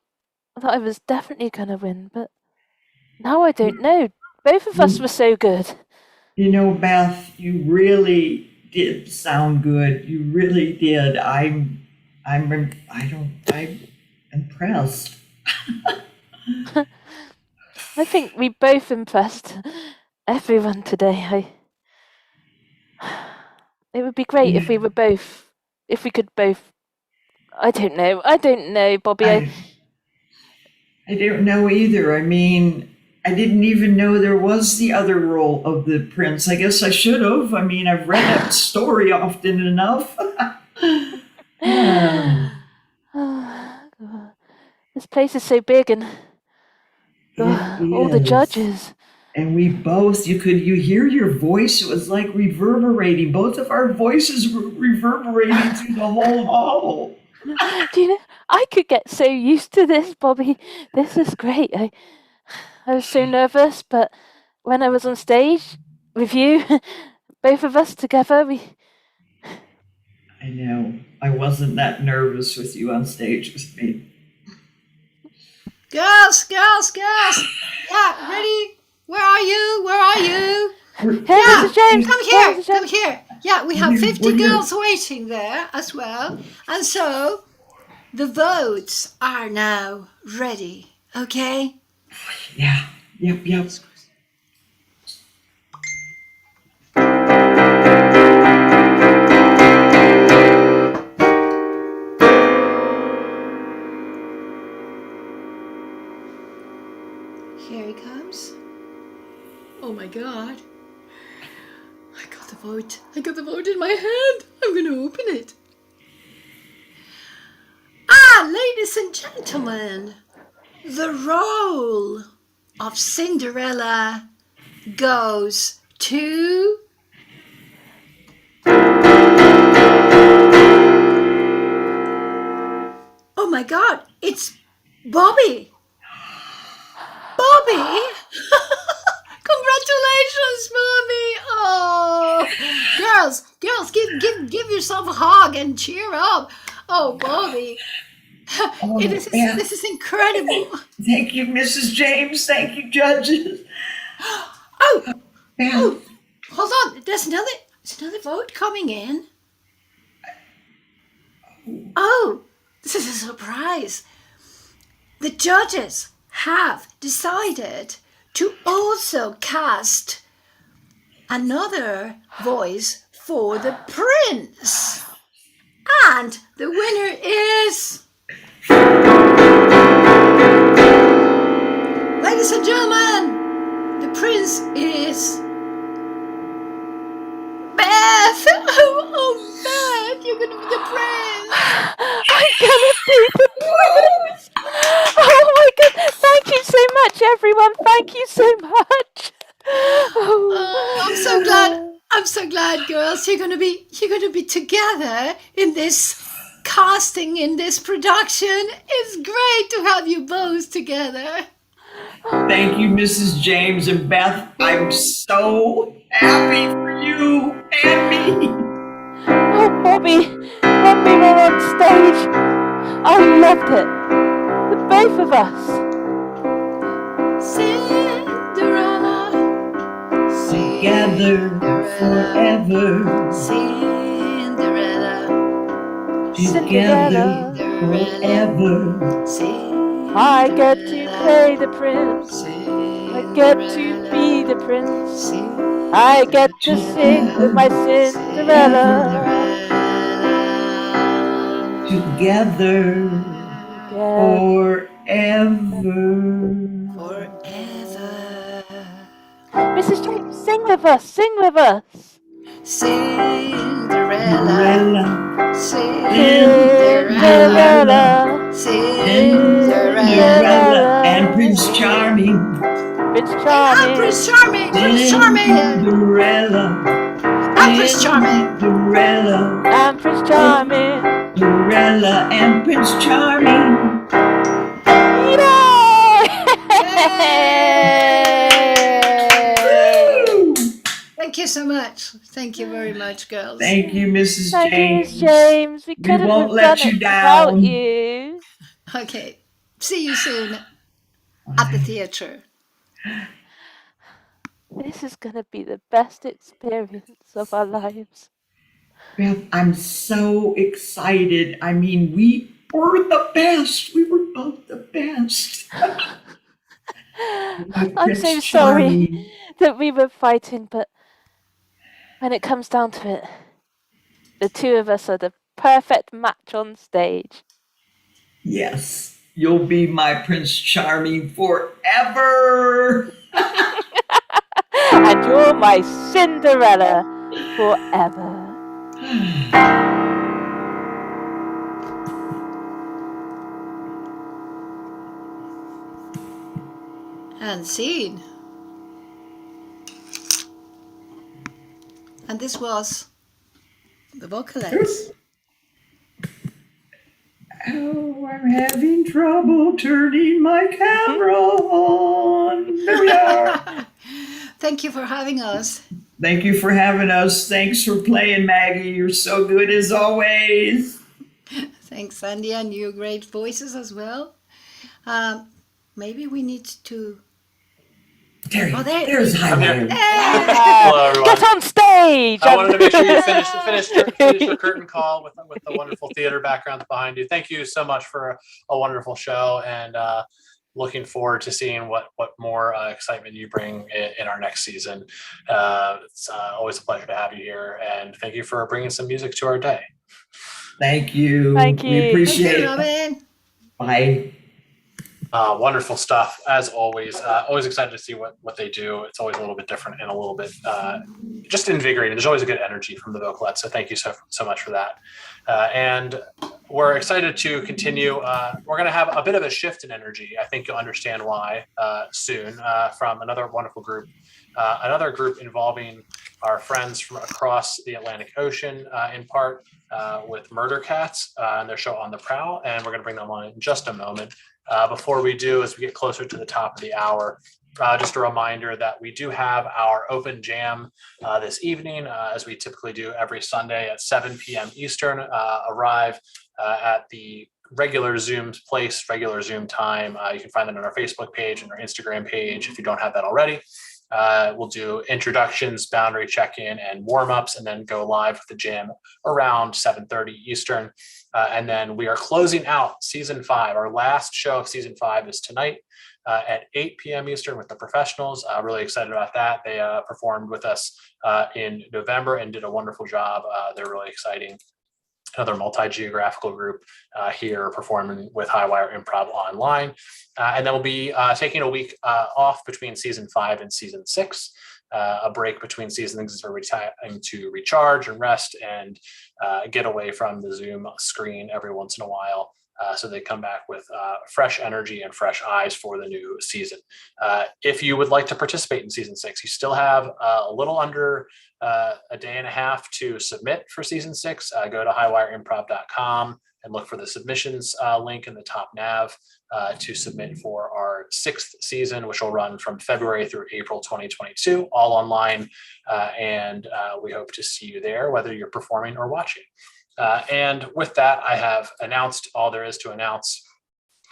that I was definitely gonna win, but Now I don't know. Both of us were so good. You know, Beth, you really did sound good. You really did. I'm impressed. I think we both impressed everyone today. It would be great if we were both, if we could both. I don't know, Bobby. I don't know either. I mean, I didn't even know there was the other role of the prince. I guess I should have. I mean, I've read that story often enough. This place is so big and all the is. judges. And we both, you hear your voice. It was like reverberating. Both of our voices were reverberating through the whole hall. Do you know, I could get so used to this, Bobby. This is great. I was so nervous, but when I was on stage with you, both of us together, I know. I wasn't that nervous with you on stage with me. Girls. Yeah, ready? Where are you? Hey, Mrs. James, Come here. Yeah, we have 50 girls waiting there as well. And so the votes are now ready, okay? Yeah. Yep. Here he comes. Oh my God. I got the vote. In my hand. I'm going to open it. Ladies and gentlemen, the role of Cinderella goes to... Oh my God, it's Bobby. Congratulations, Bobby. Oh, girls, give yourself a hug and cheer up. Oh, Bobby. This is incredible. Thank you, Mrs. James. Thank you, judges. Oh, hold on. There's another vote coming in. Oh, this is a surprise. The judges have decided to also cast another voice for the prince. And the winner is... Ladies and gentlemen, the prince is... Beth! Oh, Beth, you're gonna be the prince! I'm gonna be the prince! Oh my God! Thank you so much, everyone! Thank you so much! I'm so glad, girls. You're gonna be together in this casting, in this production. It's great to have you both together. Thank you, Mrs. James and Beth. I'm so happy for you and me. Oh, Bobby, when we were on stage, I loved it. The both of us. Cinderella, together forever. Cinderella, together forever. I get to play the prince. I get to be the prince. I get to sing with my Cinderella. Together forever. Mrs. James, sing with us. Sing with us. Cinderella. Cinderella. Cinderella and Prince Charming. Prince Charming. Prince Charming. Prince Charming. Cinderella. And Prince Charming. Cinderella. And Prince Charming. Cinderella and Prince Charming. Thank you so much. Thank you very much, girls. Thank you, Mrs. Thank James. you, James. We couldn't won't have let done you it down. without you. Okay. See you soon at the theater. This is going to be the best experience of our lives. Beth, I'm so excited. I mean, we were the best. We were both the best. I'm so sorry that we were fighting, but when it comes down to it, the two of us are the perfect match on stage. Yes, you'll be my Prince Charming forever. And you're my Cinderella forever. And scene. And this was the vocalettes. Oh, I'm having trouble turning my camera on. There we are. Thank you for having us. Thank you for having us. Thanks for playing, Maggie. You're so good as always. Thanks, Sandy, and your great voices as well. Maybe we need to... There's Highwire. Hello, everyone. Get on stage! I wanted to make sure you finish your curtain call with the wonderful theater backgrounds behind you. Thank you so much for a wonderful show, and looking forward to seeing what more excitement you bring in our next season. It's always a pleasure to have you here, and thank you for bringing some music to our day. Thank you. Thank you. We appreciate it. Robin. Bye. Wonderful stuff, as always. Always excited to see what they do. It's always a little bit different and a little bit just invigorating. There's always a good energy from the vocalettes, so thank you so much for that. And we're excited to continue. We're going to have a bit of a shift in energy. I think you'll understand why soon, from another wonderful group. Another group involving our friends from across the Atlantic Ocean, in part with Murder Cats and their show On the Prowl. And we're going to bring them on in just a moment. Before we do, as we get closer to the top of the hour, just a reminder that we do have our open jam this evening, as we typically do every Sunday at 7 p.m. Eastern. Arrive at the regular Zoom place, regular Zoom time. You can find that on our Facebook page and our Instagram page if you don't have that already. We'll do introductions, boundary check-in, and warm-ups, and then go live with the jam around 7:30 Eastern. And then we are closing out season 5. Our last show of season 5 is tonight at 8 p.m. Eastern with the professionals. Really excited about that. They performed with us in November and did a wonderful job. They're really exciting. Another multi-geographical group here performing with Highwire Improv online. And then we'll be taking a week off between season 5 and season 6. A break between seasons for time to recharge and rest and get away from the Zoom screen every once in a while. So they come back with fresh energy and fresh eyes for the new season. If you would like to participate in season 6, you still have a little under a day and a half to submit for season 6. Go to highwireimprov.com and look for the submissions link in the top nav to submit for our 6th season, which will run from February through April 2022, all online. And we hope to see you there, whether you're performing or watching. And with that, I have announced all there is to announce,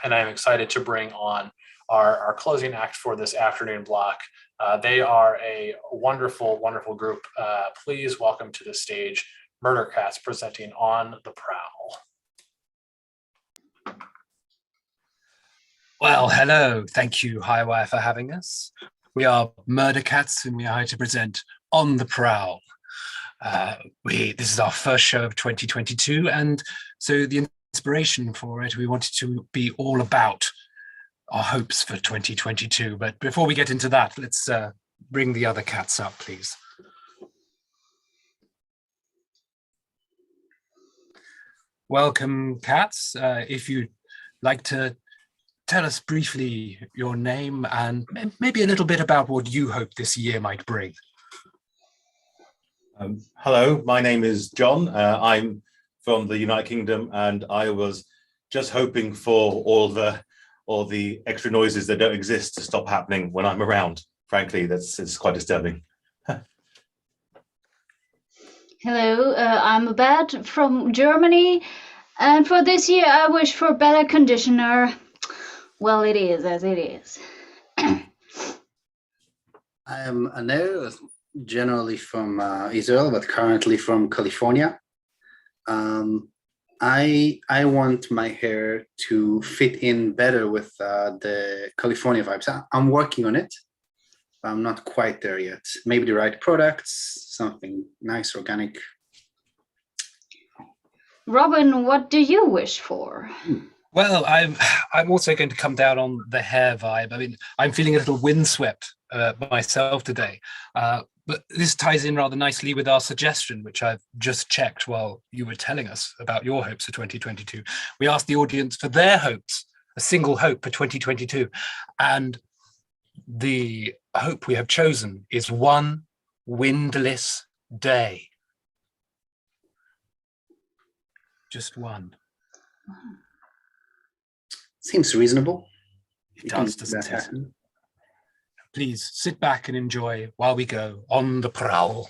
and I'm excited to bring on our closing act for this afternoon block. They are a wonderful, wonderful group. Please welcome to the stage Murder Cats presenting On the Prowl. Well, hello. Thank you, Highwire, for having us. We are Murder Cats, and we are here to present On the Prowl. This is our first show of 2022, and so the inspiration for it, we wanted to be all about our hopes for 2022. But before we get into that, let's bring the other cats up, please. Welcome, cats. If you'd like to tell us briefly your name and maybe a little bit about what you hope this year might bring. Hello, my name is John. I'm from the United Kingdom, and I was just hoping for all the extra noises that don't exist to stop happening when I'm around. Frankly, it's quite disturbing. Hello, I'm Abad from Germany, and for this year I wish for better conditioner. Well, it is as it is. I am Aner, generally from Israel, but currently from California. I want my hair to fit in better with the California vibes. I'm working on it. I'm not quite there yet. Maybe the right products, something nice, organic. Robin, what do you wish for? Well, I'm also going to come down on the hair vibe. I mean, I'm feeling a little windswept myself today. But this ties in rather nicely with our suggestion, which I've just checked while you were telling us about your hopes for 2022. We asked the audience for their hopes, a single hope for 2022. And the hope we have chosen is one windless day. Just one. Seems reasonable. It does, doesn't it? Please sit back and enjoy while we go on the prowl.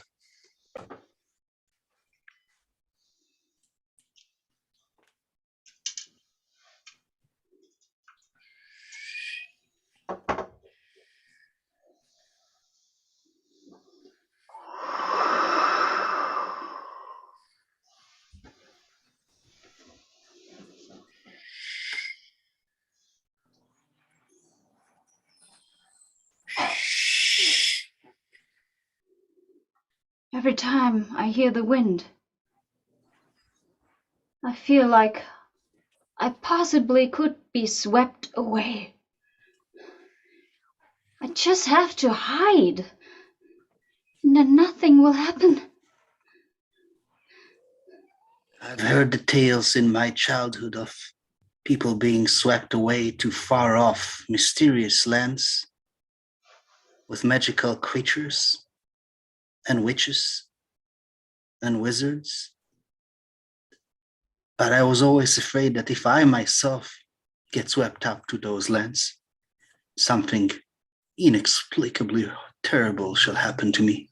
Every time I hear the wind, I feel like I possibly could be swept away. I just have to hide, and then nothing will happen. I've heard the tales in my childhood of people being swept away to far off, mysterious lands with magical creatures and witches and wizards. But I was always afraid that if I myself get swept up to those lands, something inexplicably terrible shall happen to me.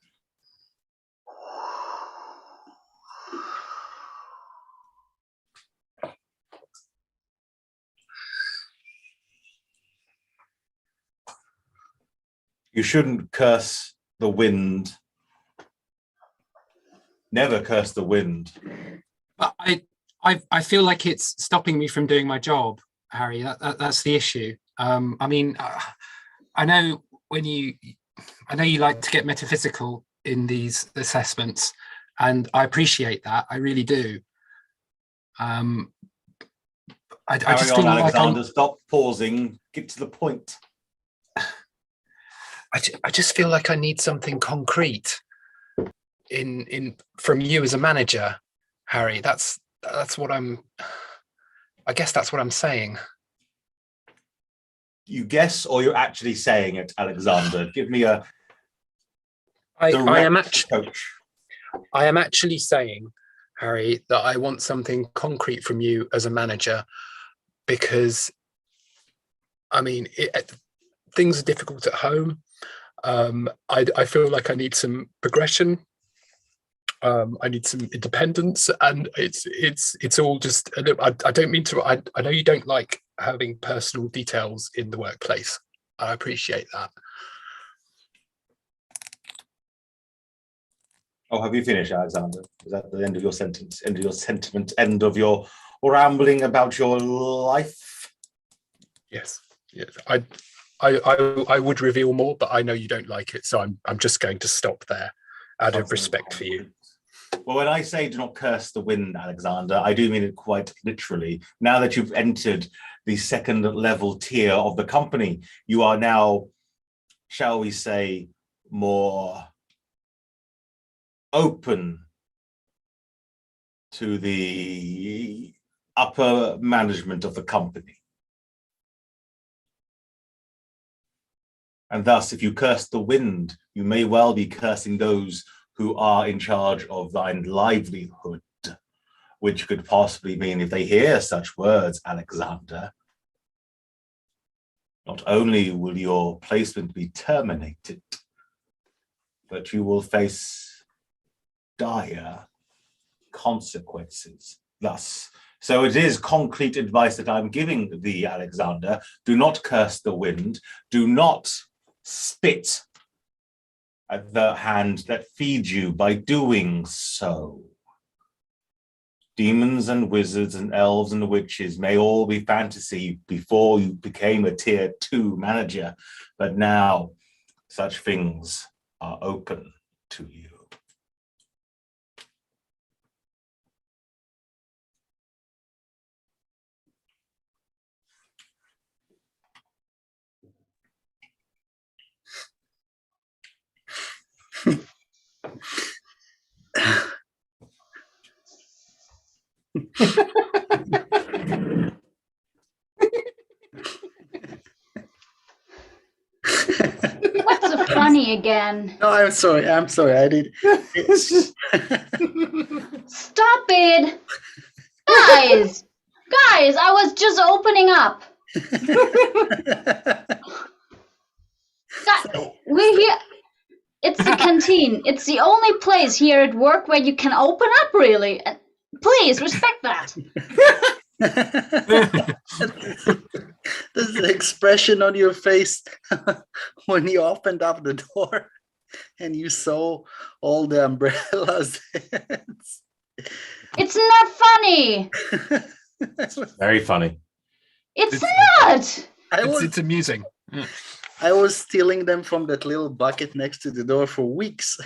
You shouldn't curse the wind. Never curse the wind. I feel like it's stopping me from doing my job, Harry. That's the issue. I mean, I know you like to get metaphysical in these assessments, and I appreciate that. I really do. I just feel like Alexander, stop pausing. Get to the point. I just feel like I need something concrete in from you as a manager, Harry. That's what I guess that's what I'm saying. You guess, or you're actually saying it, Alexander? Give me a. I am actually saying, Harry, that I want something concrete from you as a manager, because I mean, things are difficult at home. I feel like I need some progression. I need some independence, and it's all just. I don't mean to. I know you don't like having personal details in the workplace. I appreciate that. Oh, have you finished, Alexander? Is that the end of your sentence? End of your sentiment? End of your rambling about your life? Yes. Yes. I would reveal more, but I know you don't like it, so I'm just going to stop there out of respect for you. Well, when I say do not curse the wind, Alexander, I do mean it quite literally. Now that you've entered the second level tier of the company, you are now, shall we say, more open to the upper management of the company. And thus, if you curse the wind, you may well be cursing those who are in charge of thine livelihood, which could possibly mean, if they hear such words, Alexander, not only will your placement be terminated, but you will face dire consequences. Thus, so it is concrete advice that I'm giving thee, Alexander. Do not curse the wind. Do not spit at the hand that feeds you by doing so. Demons and wizards and elves and witches may all be fantasy before you became a tier 2 manager, but now such things are open to you. What's so funny again? No, I'm sorry. I'm sorry. I did. Stop it! Guys! Guys, I was just opening up. We're here. It's the canteen. It's the only place here at work where you can open up, really. Please, respect that. There's an expression on your face when you opened up the door and you saw all the umbrellas. It's not funny. Very funny. It's not. It's amusing. I was stealing them from that little bucket next to the door for weeks.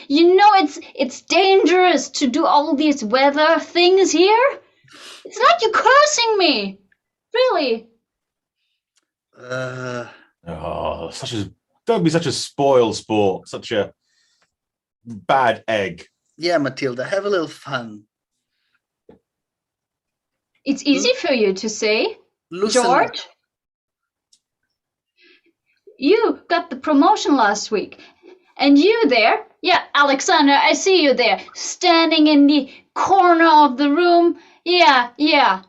You know, it's dangerous to do all these weather things here. It's like you're cursing me. Really. Oh, don't be such a spoil sport, such a bad egg. Yeah, Matilda, have a little fun. It's easy for you to say, Loosen George. You got the promotion last week. And you there, yeah, Alexander, I see you there, standing in the corner of the room. Yeah.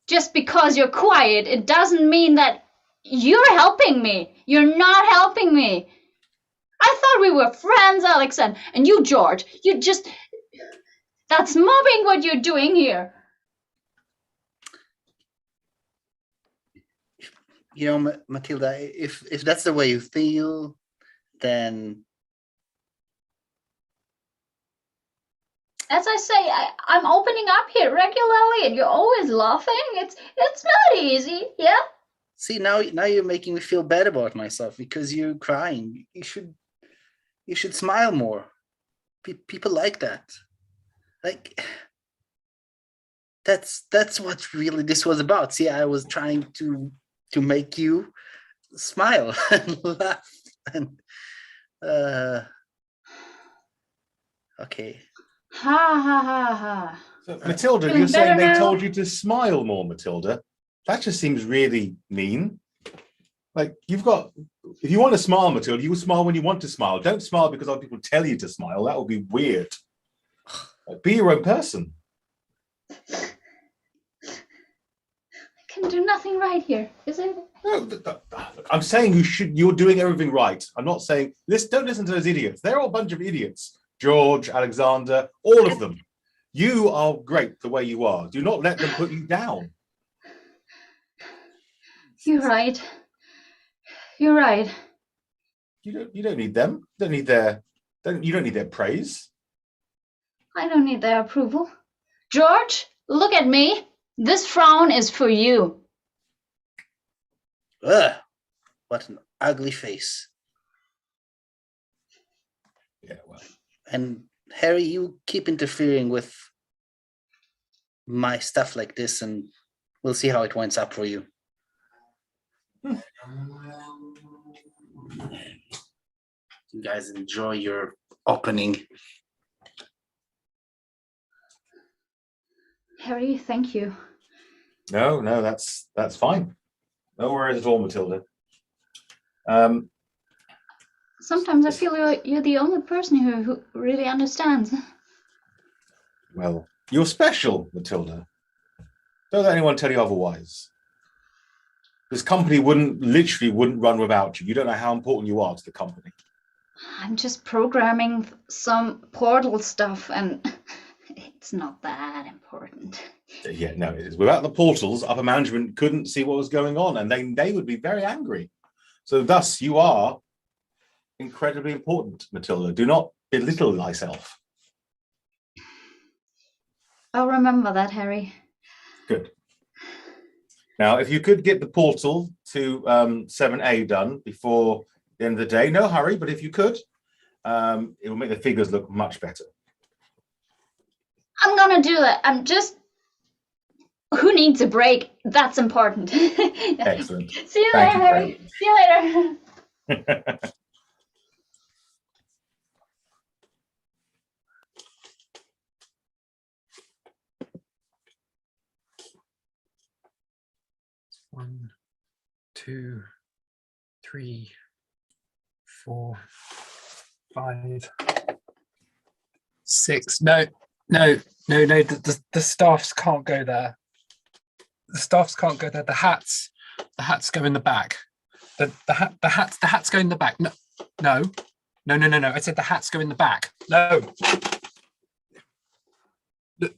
Just because you're quiet, it doesn't mean that you're helping me. You're not helping me. I thought we were friends, Alexander. And you, George, that's mobbing what you're doing here. You know, Matilda, if that's the way you feel, then... As I say, I'm opening up here regularly and you're always laughing. It's not easy, yeah? See, now you're making me feel bad about myself because you're crying. You should smile more. People like that. Like, that's what really this was about. See, I was trying to make you smile and laugh and okay. Ha. So, Matilda, Feeling you're saying better they now? told you to smile more, Matilda? That just seems really mean. Like, if you want to smile, Matilda, you smile when you want to smile. Don't smile because other people tell you to smile. That would be weird. Like, be your own person. I can do nothing right here, is it? No, I'm saying you're doing everything right. I'm not saying don't listen to those idiots. They're all a bunch of idiots. George, Alexander, all of them. You are great the way you are. Do not let them put you down. You're right. You're right. You don't need them. You don't need their praise. I don't need their approval. George, look at me. This frown is for you. Ugh, what an ugly face. Yeah, well. And Harry, you keep interfering with my stuff like this, and we'll see how it winds up for you. You guys enjoy your opening. Harry, thank you. No, that's fine. No worries at all, Matilda. Sometimes I feel you're the only person who really understands. Well, you're special, Matilda. Don't let anyone tell you otherwise. This company wouldn't run without you. You don't know how important you are to the company. I'm just programming some portal stuff and it's not that important. Yeah, no, it is. Without the portals, upper management couldn't see what was going on and they would be very angry. So thus you are incredibly important, Matilda. Do not belittle thyself. I'll remember that, Harry. Good. Now, if you could get the portal to 7A done before the end of the day, no hurry, but if you could, it will make the figures look much better. I'm gonna do that. I'm just... Who needs a break? That's important. Excellent. See you Thank later, you Harry. See you later. One, 2, 3, 4, 5, 6. No. The staffs can't go there. The staffs can't go there. The hats go in the back. The hats go in the back. No. I said the hats go in the back. No. Look,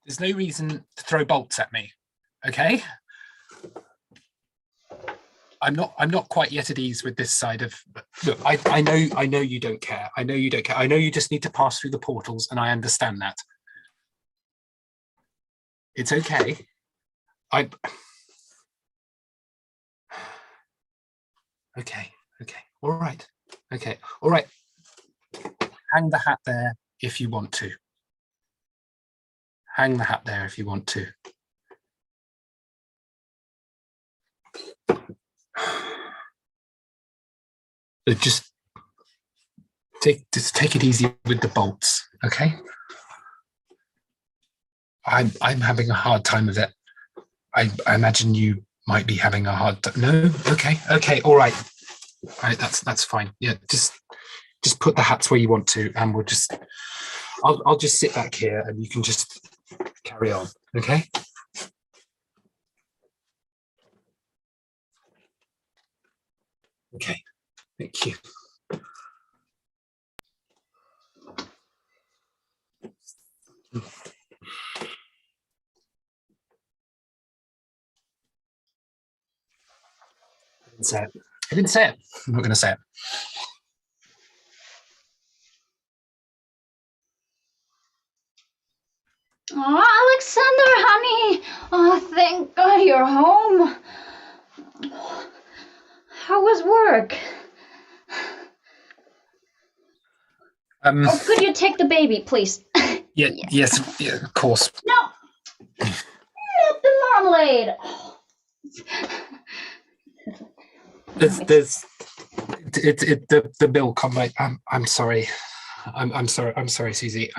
there's no reason to throw bolts at me. Okay. I'm not quite yet at ease with this side of. Look, I know you don't care. I know you don't care. I know you just need to pass through the portals, and I understand that. It's okay. Okay. All right. Okay. All right. Hang the hat there if you want to. Hang the hat there if you want to. Just take it easy with the bolts, okay? I'm having a hard time with it. I imagine you might be having a hard time. No, okay, all right, that's fine. Yeah, just put the hats where you want to, and I'll just sit back here, and you can just carry on, okay? Okay. Thank you. I didn't say it. I'm not going to say it. Oh, Alexander, honey. Oh, thank God you're home. How was work? Could you take the baby, please? Yeah, yes, of course. No, not the marmalade. There's the milk on my. I'm sorry. I'm sorry, Susie.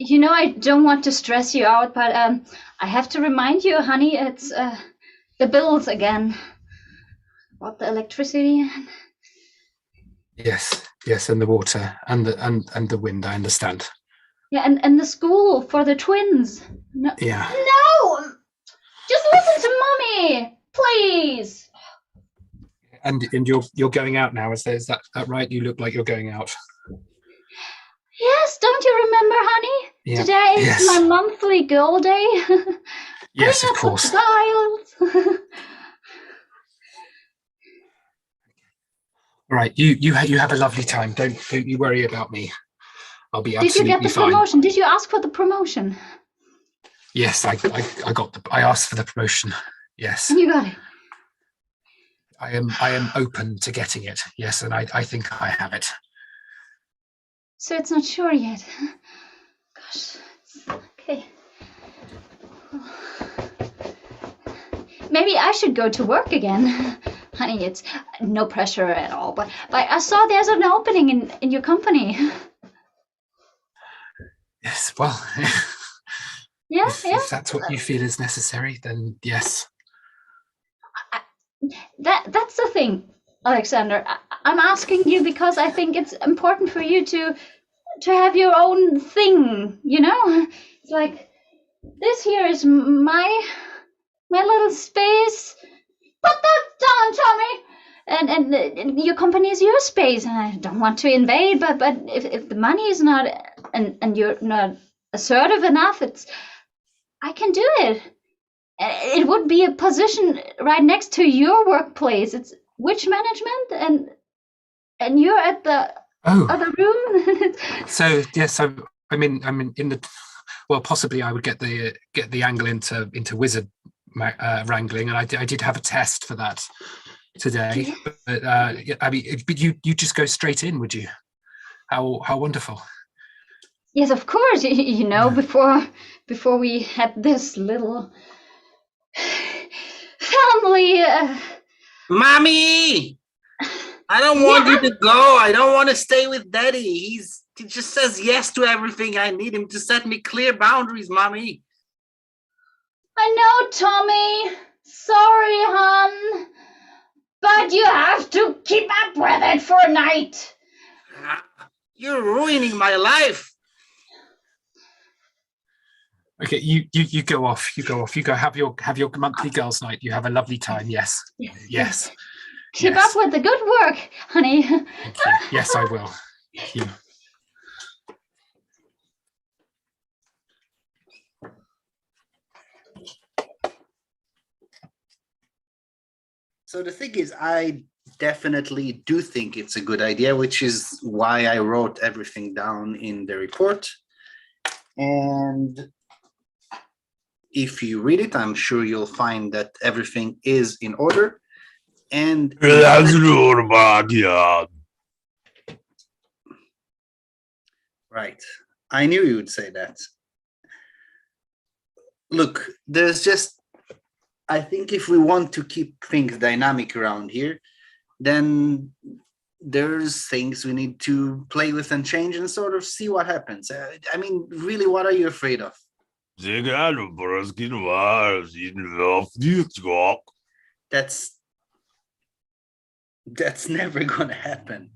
You know, I don't want to stress you out, but I have to remind you, honey, it's the bills again. About the electricity. Yes, and the water and the wind. I understand. Yeah, and the school for the twins. No, yeah. No, just listen to mommy, please. And you're going out now. Is that right? You look like you're going out. Yes, don't you remember, honey? Yeah. Today is my monthly girl day. Yes, of course. All right, you have a lovely time. Don't you worry about me. I'll be absolutely fine. Did you get the promotion? Did you ask for the promotion? Yes, I asked for the promotion. Yes. And you got it. I am open to getting it. Yes, and I think I have it. So it's not sure yet. Gosh. Okay. Maybe I should go to work again. Honey, it's no pressure at all, but I saw there's an opening in your company. Yes, well, if that's what you feel is necessary, then yes. That's the thing, Alexander. I'm asking you because I think it's important for you to have your own thing, you know? It's like, this here is my little space. Put that down, Tommy! And your company is your space, and I don't want to invade, but if the money is not, and you're not assertive enough, I can do it. It would be a position right next to your workplace. It's witch management, and you're at the other room. So yes, I'm in the. Well, possibly I would get the angle into wizard wrangling, and I did have a test for that today. But I mean, but you just go straight in, would you? How wonderful! Yes, of course. You know, before we had this little family. Mommy! I don't want you to go. I don't want to stay with Daddy. He just says yes to everything. I need him to set me clear boundaries, Mommy. I know, Tommy. Sorry, hon. But you have to keep up with it for a night. You're ruining my life. Okay, you go off. You go off. You go have your monthly girls' night. You have a lovely time. Yes. Yes. Keep up with the good work, honey. Thank you. Yes, I will. Thank you. So the thing is, I definitely do think it's a good idea, which is why I wrote everything down in the report. And if you read it, I'm sure you'll find that everything is in order. And right, I knew you would say that. Look, I think if we want to keep things dynamic around here, then there's things we need to play with and change and sort of see what happens. I mean, really, what are you afraid of? That's never gonna happen.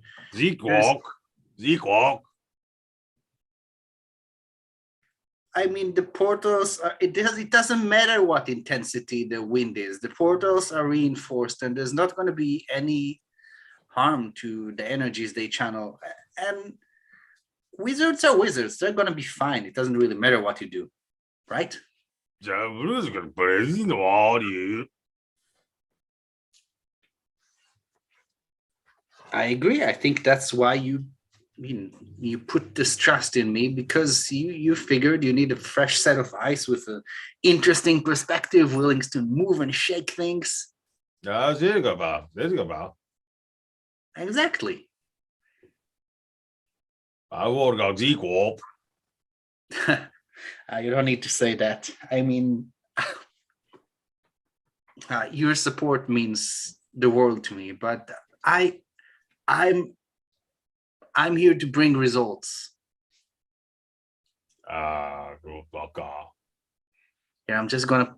I mean, the portals, it doesn't matter what intensity the wind is. The portals are reinforced and there's not going to be any harm to the energies they channel. And wizards are wizards. They're going to be fine. It doesn't really matter what you do, right? I agree. I think that's why you put this trust in me, because you figured you need a fresh set of eyes with an interesting perspective, willing to move and shake things. Exactly. You don't need to say that. I mean, your support means the world to me, but I'm here to bring results. Yeah, I'm just gonna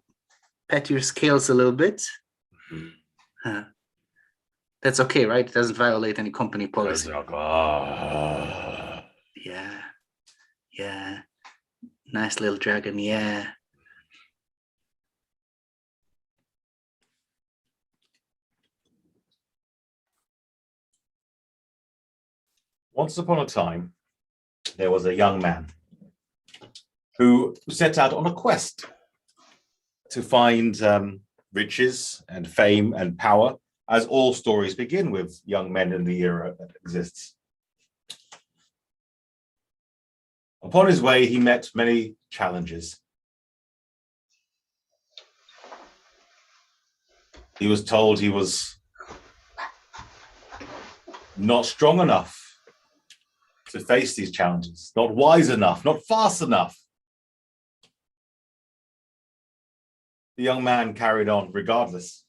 pet your scales a little bit. That's okay, right? It doesn't violate any company policy. Yeah. Nice little dragon, yeah. Once upon a time, there was a young man who set out on a quest to find riches and fame and power, as all stories begin with young men in the era that exists. Upon his way, he met many challenges. He was told he was not strong enough to face these challenges, not wise enough, not fast enough. The young man carried on regardless.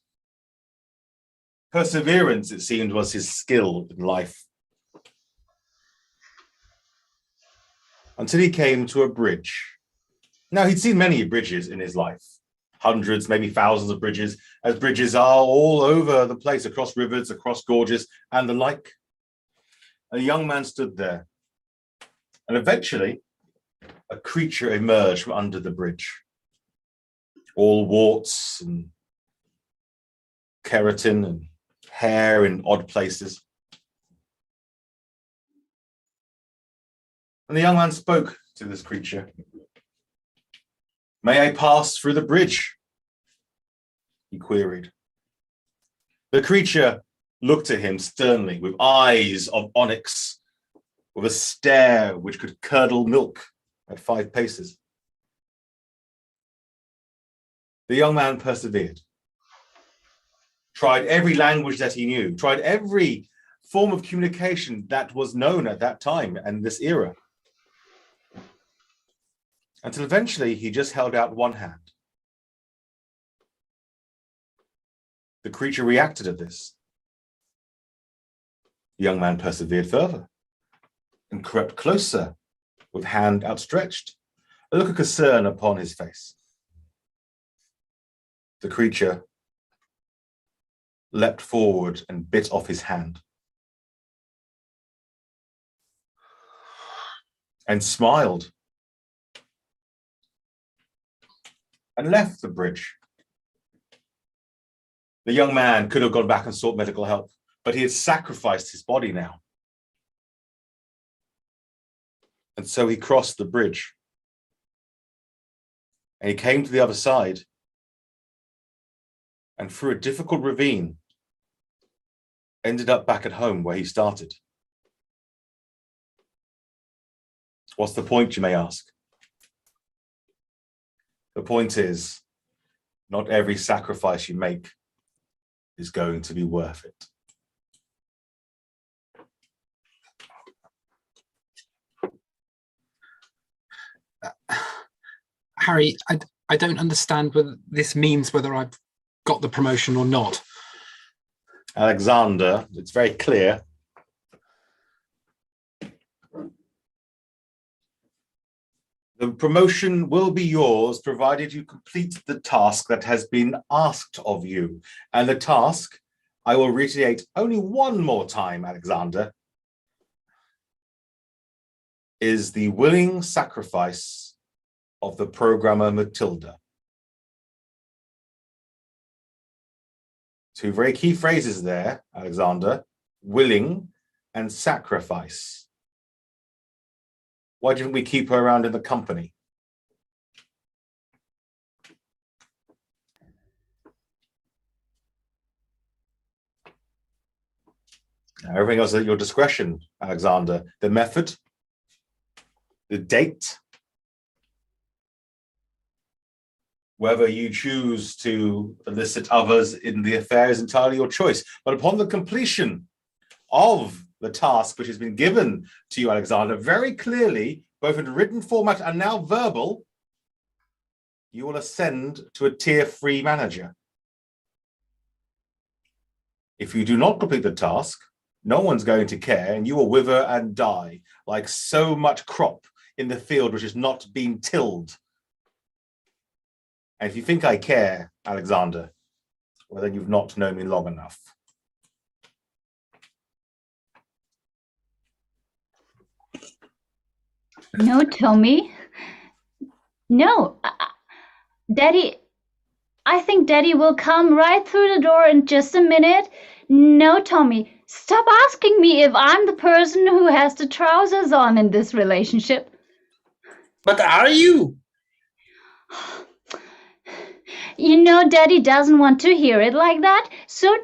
Perseverance, it seemed, was his skill in life. Until he came to a bridge. Now, he'd seen many bridges in his life, hundreds, maybe thousands of bridges, as bridges are all over the place, across rivers, across gorges, and the like. A young man stood there. And eventually, a creature emerged from under the bridge. All warts and keratin and hair in odd places. And the young man spoke to this creature. May I pass through the bridge? he queried. The creature looked at him sternly with eyes of onyx, with a stare which could curdle milk at 5 paces. The young man persevered, tried every language that he knew, tried every form of communication that was known at that time and this era, until eventually he just held out one hand. The creature reacted at this. The young man persevered further and crept closer with hand outstretched, a look of concern upon his face. The creature leapt forward and bit off his hand and smiled and left the bridge. The young man could have gone back and sought medical help, but he had sacrificed his body now. And so he crossed the bridge and he came to the other side, and through a difficult ravine, ended up back at home where he started. What's the point, you may ask? The point is, not every sacrifice you make is going to be worth it. Harry, I don't understand whether this means whether I've got the promotion or not. Alexander, it's very clear. The promotion will be yours provided you complete the task that has been asked of you. And the task, I will reiterate only one more time, Alexander, is the willing sacrifice of the programmer Matilda. 2 very key phrases there, Alexander: willing and sacrifice. Why didn't we keep her around in the company? Now, everything else is at your discretion, Alexander. The method, the date, whether you choose to elicit others in the affair is entirely your choice. But upon the completion of the task which has been given to you, Alexander, very clearly, both in written format and now verbal, you will ascend to a tier 3 manager. If you do not complete the task, no one's going to care, and you will wither and die like so much crop in the field which has not been tilled. And if you think I care, Alexander, well, then you've not known me long enough. No, Tommy. No, Daddy, I think Daddy will come right through the door in just a minute. No, Tommy, stop asking me if I'm the person who has the trousers on in this relationship. But are you? You know Daddy doesn't want to hear it like that, so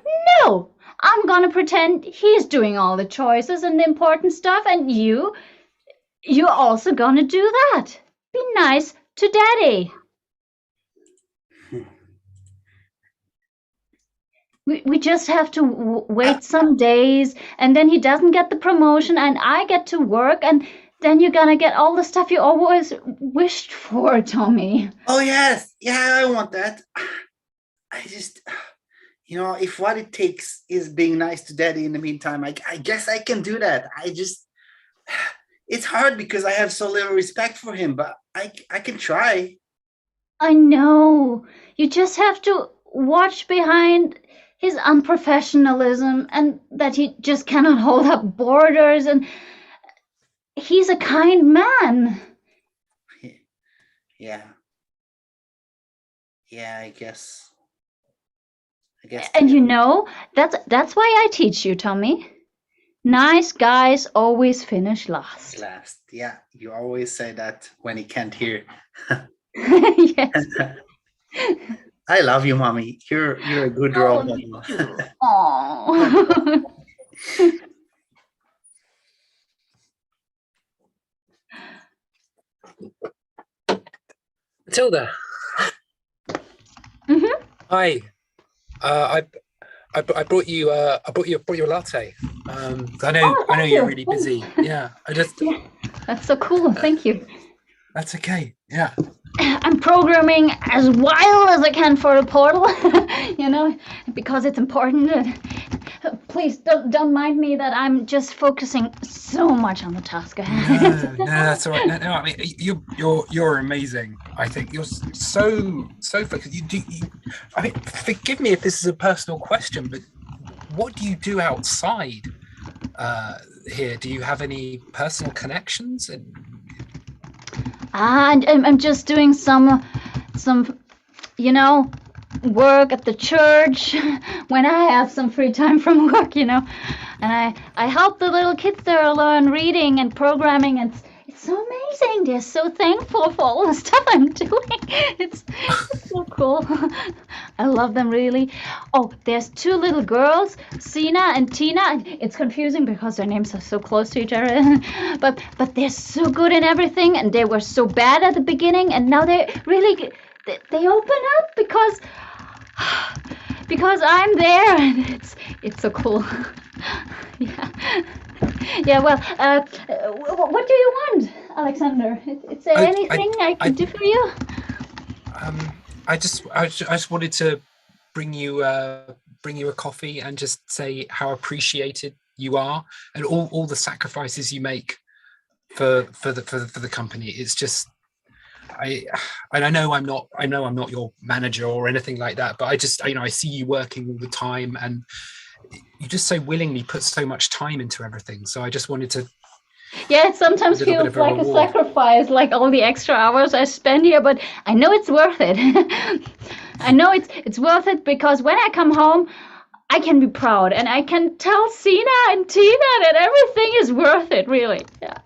no, I'm gonna pretend he's doing all the choices and the important stuff, and you're also gonna do that. Be nice to Daddy. We just have to wait some days, and then he doesn't get the promotion, and I get to work, and then you're gonna get all the stuff you always wished for, Tommy. Oh, yes. Yeah, I want that. I just, if what it takes is being nice to Daddy in the meantime, I guess I can do that. It's hard because I have so little respect for him, but I can try. I know. You just have to watch behind his unprofessionalism and that he just cannot hold up borders, and he's a kind man. Yeah. Yeah, I guess. And that's why I teach you, Tommy. Nice guys always finish last. Last. Yeah, you always say that when he can't hear. Yes. I love you, mommy. You're a good role model. Aww. Matilda. Mm-hmm. Hi. I brought you I brought you a latte. I know Thank you're you. really busy. Yeah. Yeah, that's so cool. Thank you. That's okay. Yeah. I'm programming as wild as I can for the portal, because it's important. Please don't mind me that I'm just focusing so much on the task ahead. No, that's all right. No, I mean you're amazing. I think you're so focused. I mean, forgive me if this is a personal question, but what do you do outside here? Do you have any personal connections? I'm just doing some, work at the church when I have some free time from work, and I help the little kids there learn reading and programming, and it's so amazing. They're so thankful for all the stuff I'm doing. It's so cool. I love them really. Oh, there's two little girls, Sina and Tina. It's confusing because their names are so close to each other, but they're so good in everything, and they were so bad at the beginning, and now they really they open up because I'm there, and it's so cool. Yeah. Well, what do you want, Alexander? Is there anything I can do for you? I just wanted to bring you a coffee and just say how appreciated you are and all the sacrifices you make for the company. It's just I know I'm not your manager or anything like that, but I see you working all the time, and you just so willingly put so much time into everything. So I just wanted to. Yeah, it sometimes feels like a sacrifice, like all the extra hours I spend here, but I know it's worth it. I know it's worth it because when I come home, I can be proud and I can tell Sina and Tina that everything is worth it, really. Yeah.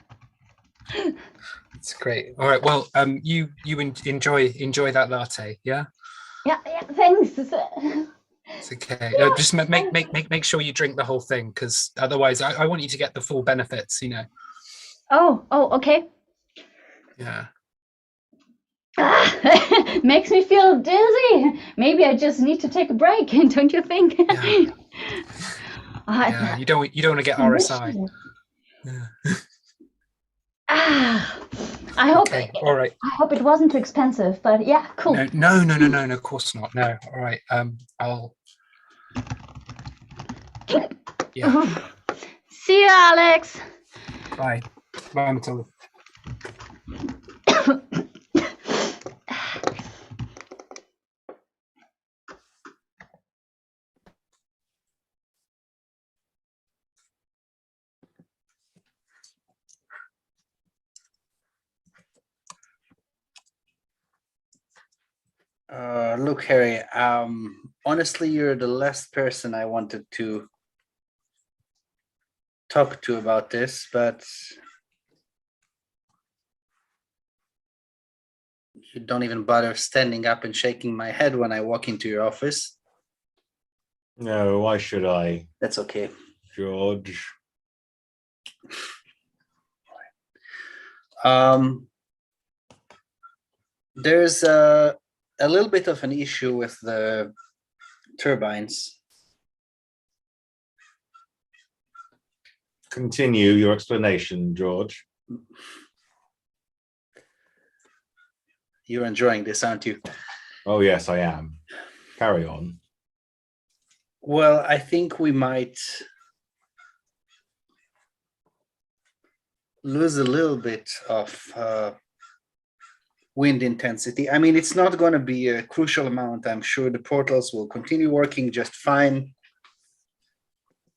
It's great. All right. Well, you enjoy that latte, yeah? Yeah. Thanks. It's okay. Just make sure you drink the whole thing, because otherwise, I want you to get the full benefits. Oh, okay. Yeah. Makes me feel dizzy. Maybe I just need to take a break, don't you think? Yeah. You don't want to get RSI. Yeah. I hope. Okay. All right. I hope it wasn't too expensive, but yeah, cool. No. Of course not. No. All right. I'll. Yeah. See you, Alex. Bye. Bye, Matilda. Look, Harry, honestly, you're the last person I wanted to talk to about this, but you don't even bother standing up and shaking my head when I walk into your office. No, why should I? That's okay. George. There's a little bit of an issue with the turbines. Continue your explanation, George. You're enjoying this, aren't you? Oh, yes, I am. Carry on. Well, I think we might lose a little bit of wind intensity. I mean, it's not going to be a crucial amount. I'm sure the portals will continue working just fine.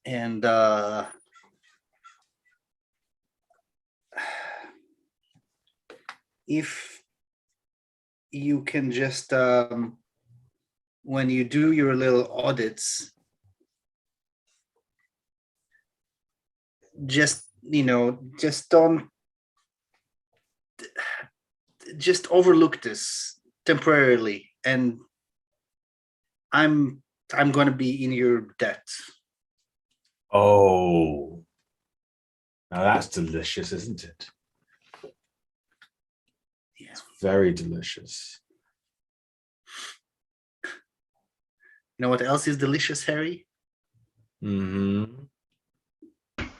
And if you can just, when you do your little audits, just overlook this temporarily and I'm going to be in your debt. Oh, now that's delicious, isn't it? Yeah. It's very delicious. You know what else is delicious, Harry? Mm-hmm.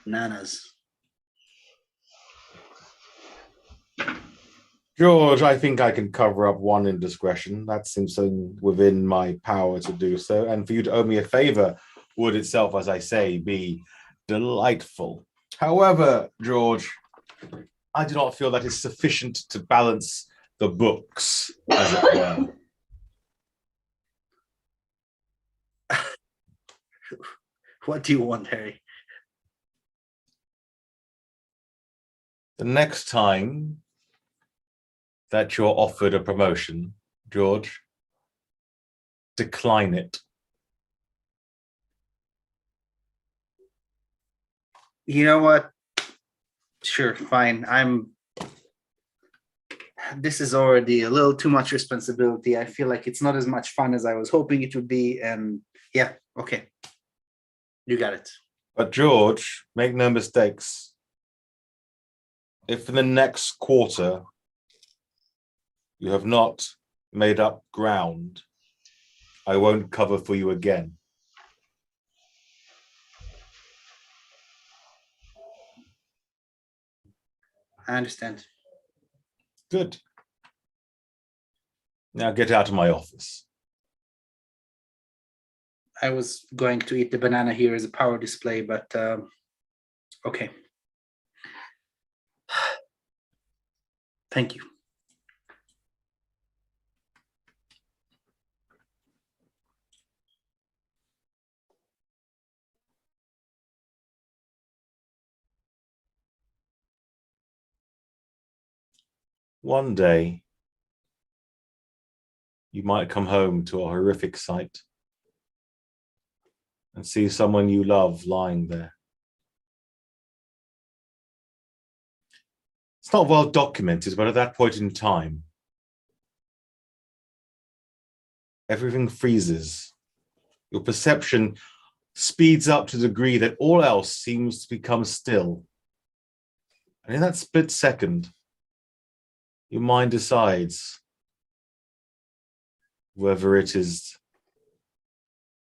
Bananas. George, I think I can cover up one indiscretion. That seems something within my power to do so. And for you to owe me a favor would itself, as I say, be delightful. However, George, I do not feel that is sufficient to balance the books, as it were. What do you want, Harry? The next time that you're offered a promotion, George, decline it. You know what? Sure, fine. This is already a little too much responsibility. I feel like it's not as much fun as I was hoping it would be. And yeah, okay. You got it. But George, make no mistakes. If in the next quarter you have not made up ground, I won't cover for you again. I understand. Good. Now get out of my office. I was going to eat the banana here as a power display, but okay. Thank you. One day, you might come home to a horrific sight and see someone you love lying there. It's not well documented, but at that point in time, everything freezes. Your perception speeds up to the degree that all else seems to become still. And in that split second, your mind decides whether it is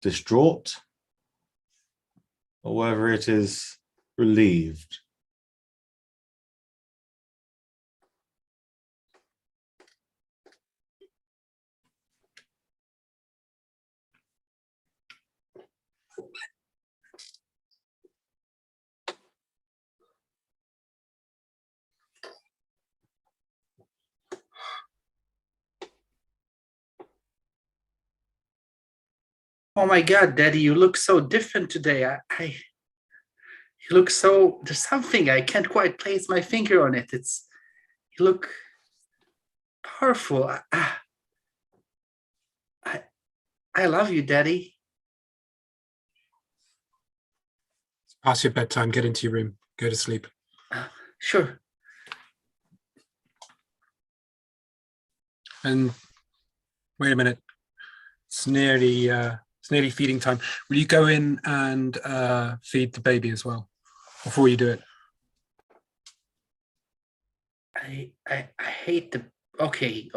distraught or whether it is relieved. Oh my God, Daddy, you look so different today. You look so, there's something, I can't quite place my finger on it. You look powerful. I love you, Daddy. It's past your bedtime. Get into your room. Go to sleep. Sure. And wait a minute. It's nearly feeding time. Will you go in and feed the baby as well before you do it? I hate the. Okay.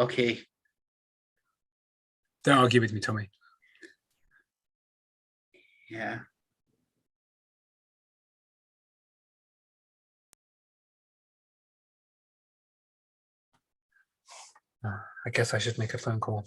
Don't argue with me, Tommy. Yeah. I guess I should make a phone call.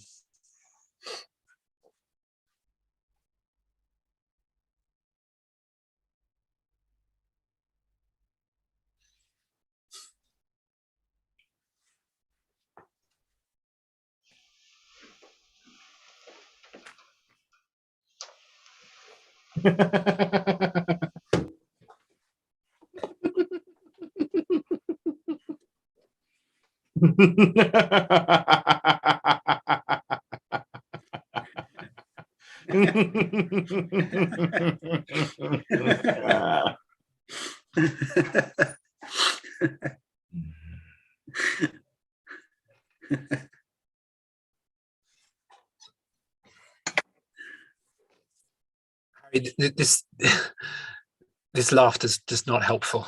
This laughter is just not helpful.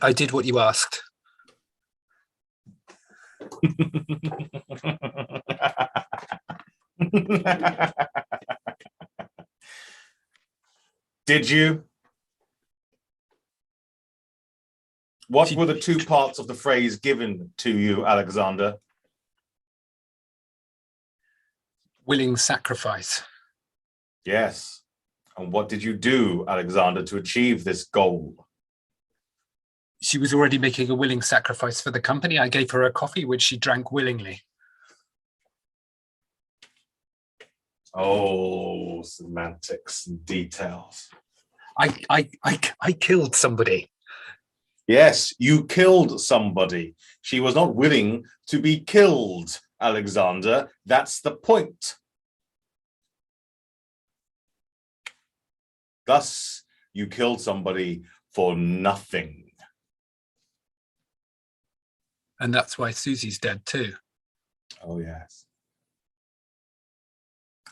I did what you asked. Did you? What were the two parts of the phrase given to you, Alexander? Willing sacrifice. Yes. And what did you do, Alexander, to achieve this goal? She was already making a willing sacrifice for the company. I gave her a coffee, which she drank willingly. Oh, semantics and details. I killed somebody. Yes, you killed somebody. She was not willing to be killed, Alexander. That's the point. Thus, you killed somebody for nothing. And that's why Susie's dead too. Oh, yes.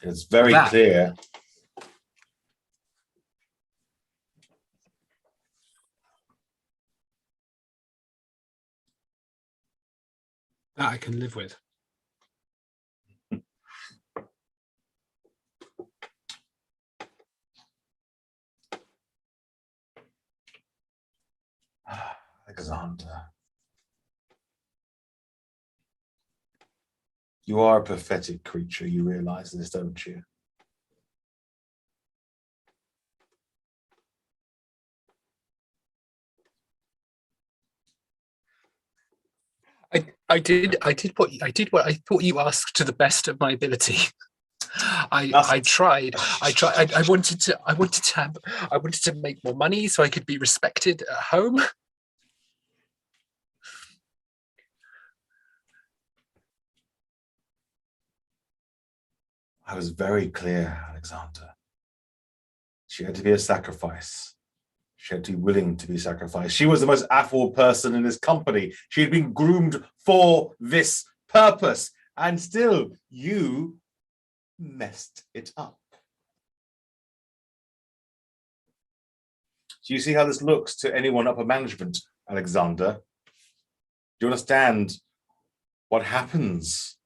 It's very clear. That I can live with. Alexander. You are a pathetic creature. You realize this, don't you? I did what I thought you asked to the best of my ability. I tried. I wanted to make more money so I could be respected at home. I was very clear, Alexander. She had to be a sacrifice. She had to be willing to be sacrificed. She was the most affable person in this company. She had been groomed for this purpose. And still, you messed it up. Do you see how this looks to anyone upper management, Alexander? Do you understand what happens?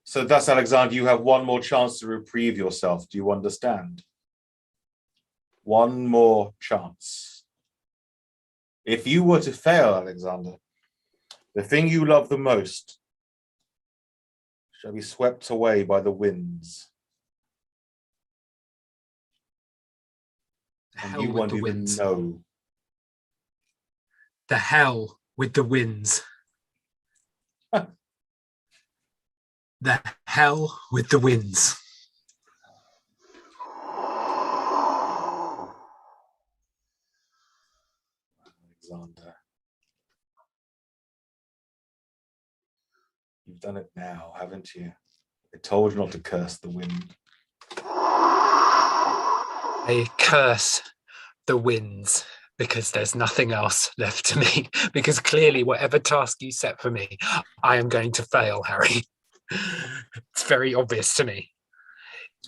So thus, Alexander, you have one more chance to reprieve yourself. Do you understand? One more chance. If you were to fail, Alexander, the thing you love the most shall be swept away by the winds. And you won't even know. The hell with the winds. The hell with the winds. Alexander, you've done it now, haven't you? I told you not to curse the wind. I curse the winds because there's nothing else left to me. Because clearly, whatever task you set for me, I am going to fail, Harry. It's very obvious to me.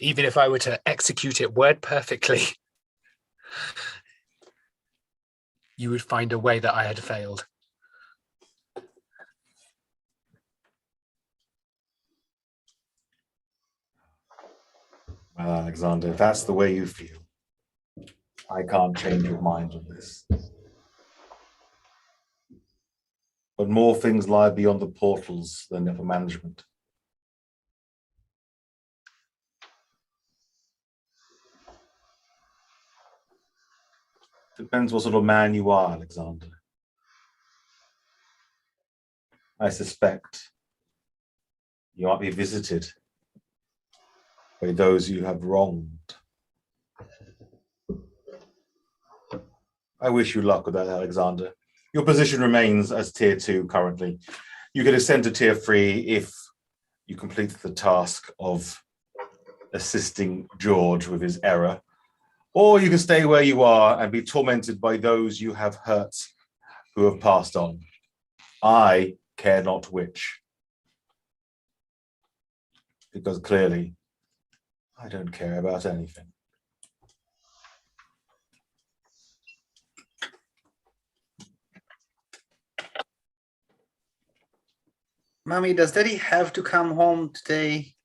Even if I were to execute it word perfectly, you would find a way that I had failed. Well, Alexander, if that's the way you feel, I can't change your mind on this. But more things lie beyond the portals than upper management. Depends what sort of man you are, Alexander. I suspect you might be visited by those you have wronged. I wish you luck with that, Alexander. Your position remains as Tier 2 currently. You can ascend to Tier 3 if you complete the task of assisting George with his error. Or you can stay where you are and be tormented by those you have hurt who have passed on. I care not which. Because clearly, I don't care about anything. Mommy, does Daddy have to come home today?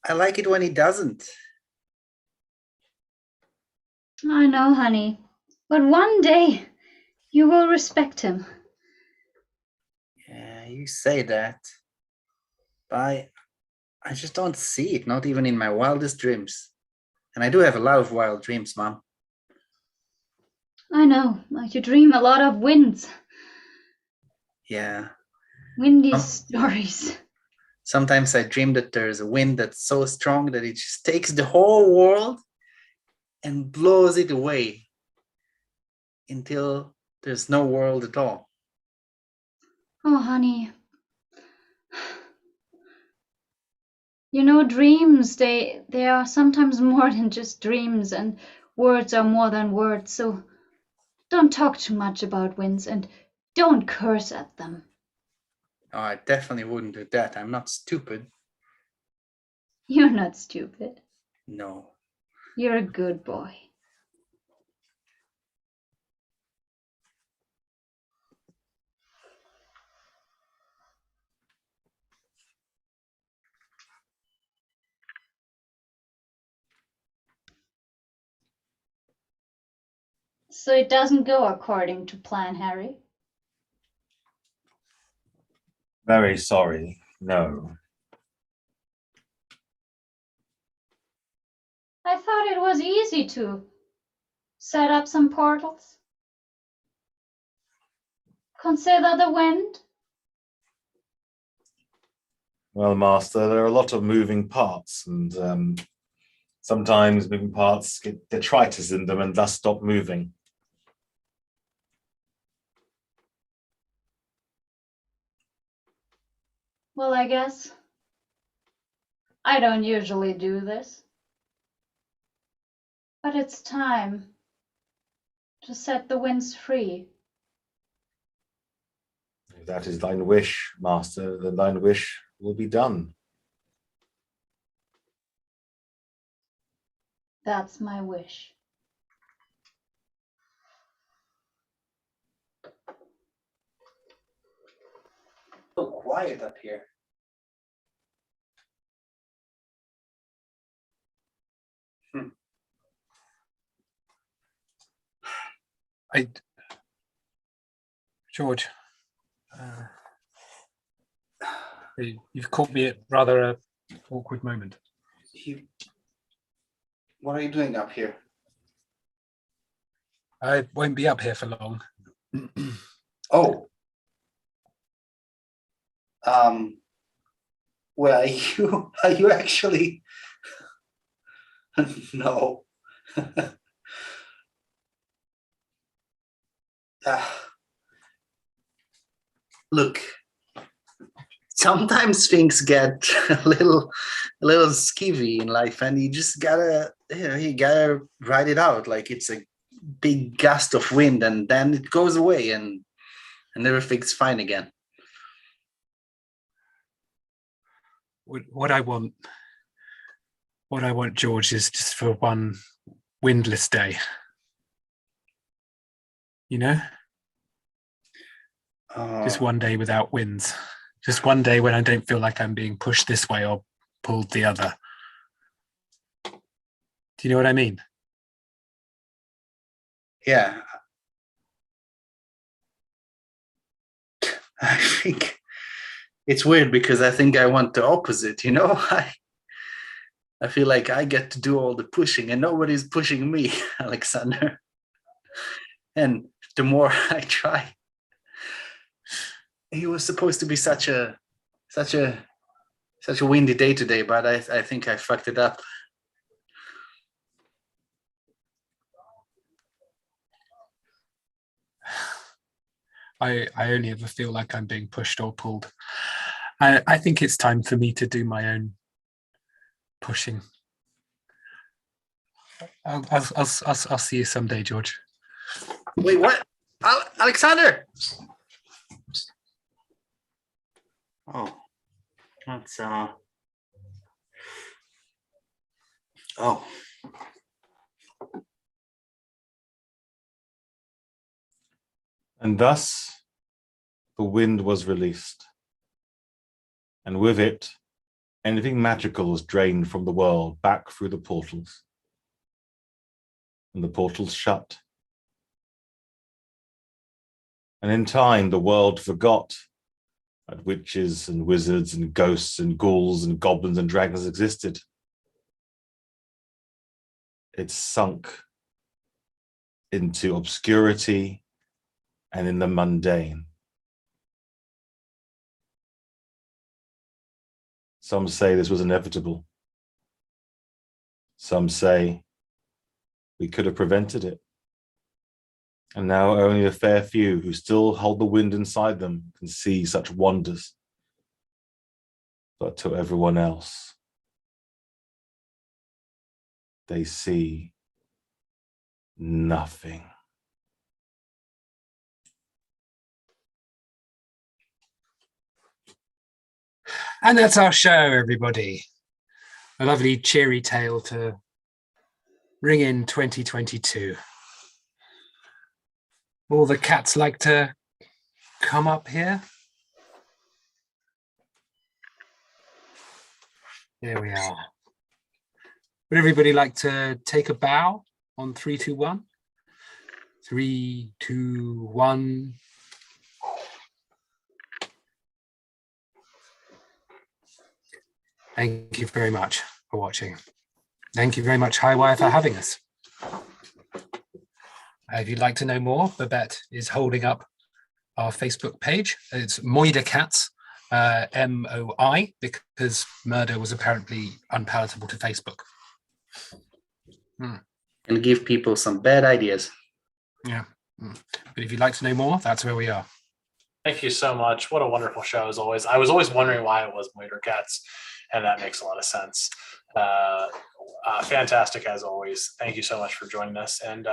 I like it when he doesn't. I know, honey. But one day you will respect him. Yeah, you say that. But I just don't see it, not even in my wildest dreams. And I do have a lot of wild dreams, Mom. I know. You dream a lot of winds. Yeah. Windy stories. Sometimes I dream that there's a wind that's so strong that it just takes the whole world and blows it away until there's no world at all. Oh, honey. You know, dreams, they are sometimes more than just dreams, and words are more than words, so don't talk too much about winds and don't curse at them. Oh, I definitely wouldn't do that. I'm not stupid. You're not stupid. No. You're a good boy. So it doesn't go according to plan, Harry? Very sorry, no. I thought it was easy to set up some portals. Consider the wind. Well, Master, there are a lot of moving parts, and sometimes moving parts get detritus in them and thus stop moving. Well, I guess I don't usually do this. But it's time to set the winds free. If that is thine wish, Master, then thine wish will be done. That's my wish. So quiet up here. George, you've caught me at rather an awkward moment. What are you doing up here? I won't be up here for long. Oh. Well, are you actually? No. Look, sometimes things get a little skivvy in life, and you just gotta, you gotta ride it out like it's a big gust of wind, and then it goes away, and everything's fine again. What I want, George, is just for one windless day. You know? Just one day without winds. Just one day when I don't feel like I'm being pushed this way or pulled the other. Do you know what I mean? Yeah. I think it's weird because I think I want the opposite, you know? I feel like I get to do all the pushing and nobody's pushing me, Alexander. And the more I try, it was supposed to be such a windy day today, but I think I fucked it up. I only ever feel like I'm being pushed or pulled. I think it's time for me to do my own pushing. I'll see you someday, George. Wait, what? Alexander! Oh, that's oh. And thus the wind was released, and with it, anything magical was drained from the world back through the portals. And the portals shut. And in time, the world forgot that witches and wizards and ghosts and ghouls and goblins and dragons existed. It sunk into obscurity and in the mundane. Some say this was inevitable. Some say we could have prevented it. And now only a fair few who still hold the wind inside them can see such wonders. But to everyone else, they see nothing. And that's our show, everybody. A lovely cheery tale to ring in 2022. All the cats like to come up here. There we are. Would everybody like to take a bow on 3, 2, 1? 3, 2, 1. Thank you very much for watching. Thank you very much, Highwire, for having us. If you'd like to know more, Babette is holding up our Facebook page. It's Moida Cats, MOI, because murder was apparently unpalatable to Facebook. And give people some bad ideas. Yeah. But if you'd like to know more, that's where we are. Thank you so much. What a wonderful show, as always. I was always wondering why it was Moida Cats, and that makes a lot of sense. Fantastic, as always. Thank you so much for joining us. And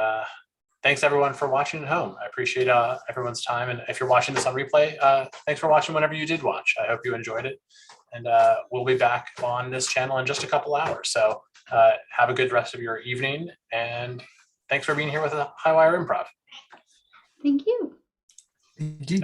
thanks, everyone, for watching at home. I appreciate everyone's time. And if you're watching this on replay, thanks for watching whenever you did watch. I hope you enjoyed it. And we'll be back on this channel in just a couple hours. So have a good rest of your evening. And thanks for being here with Highwire Improv. Thank you. Thank you.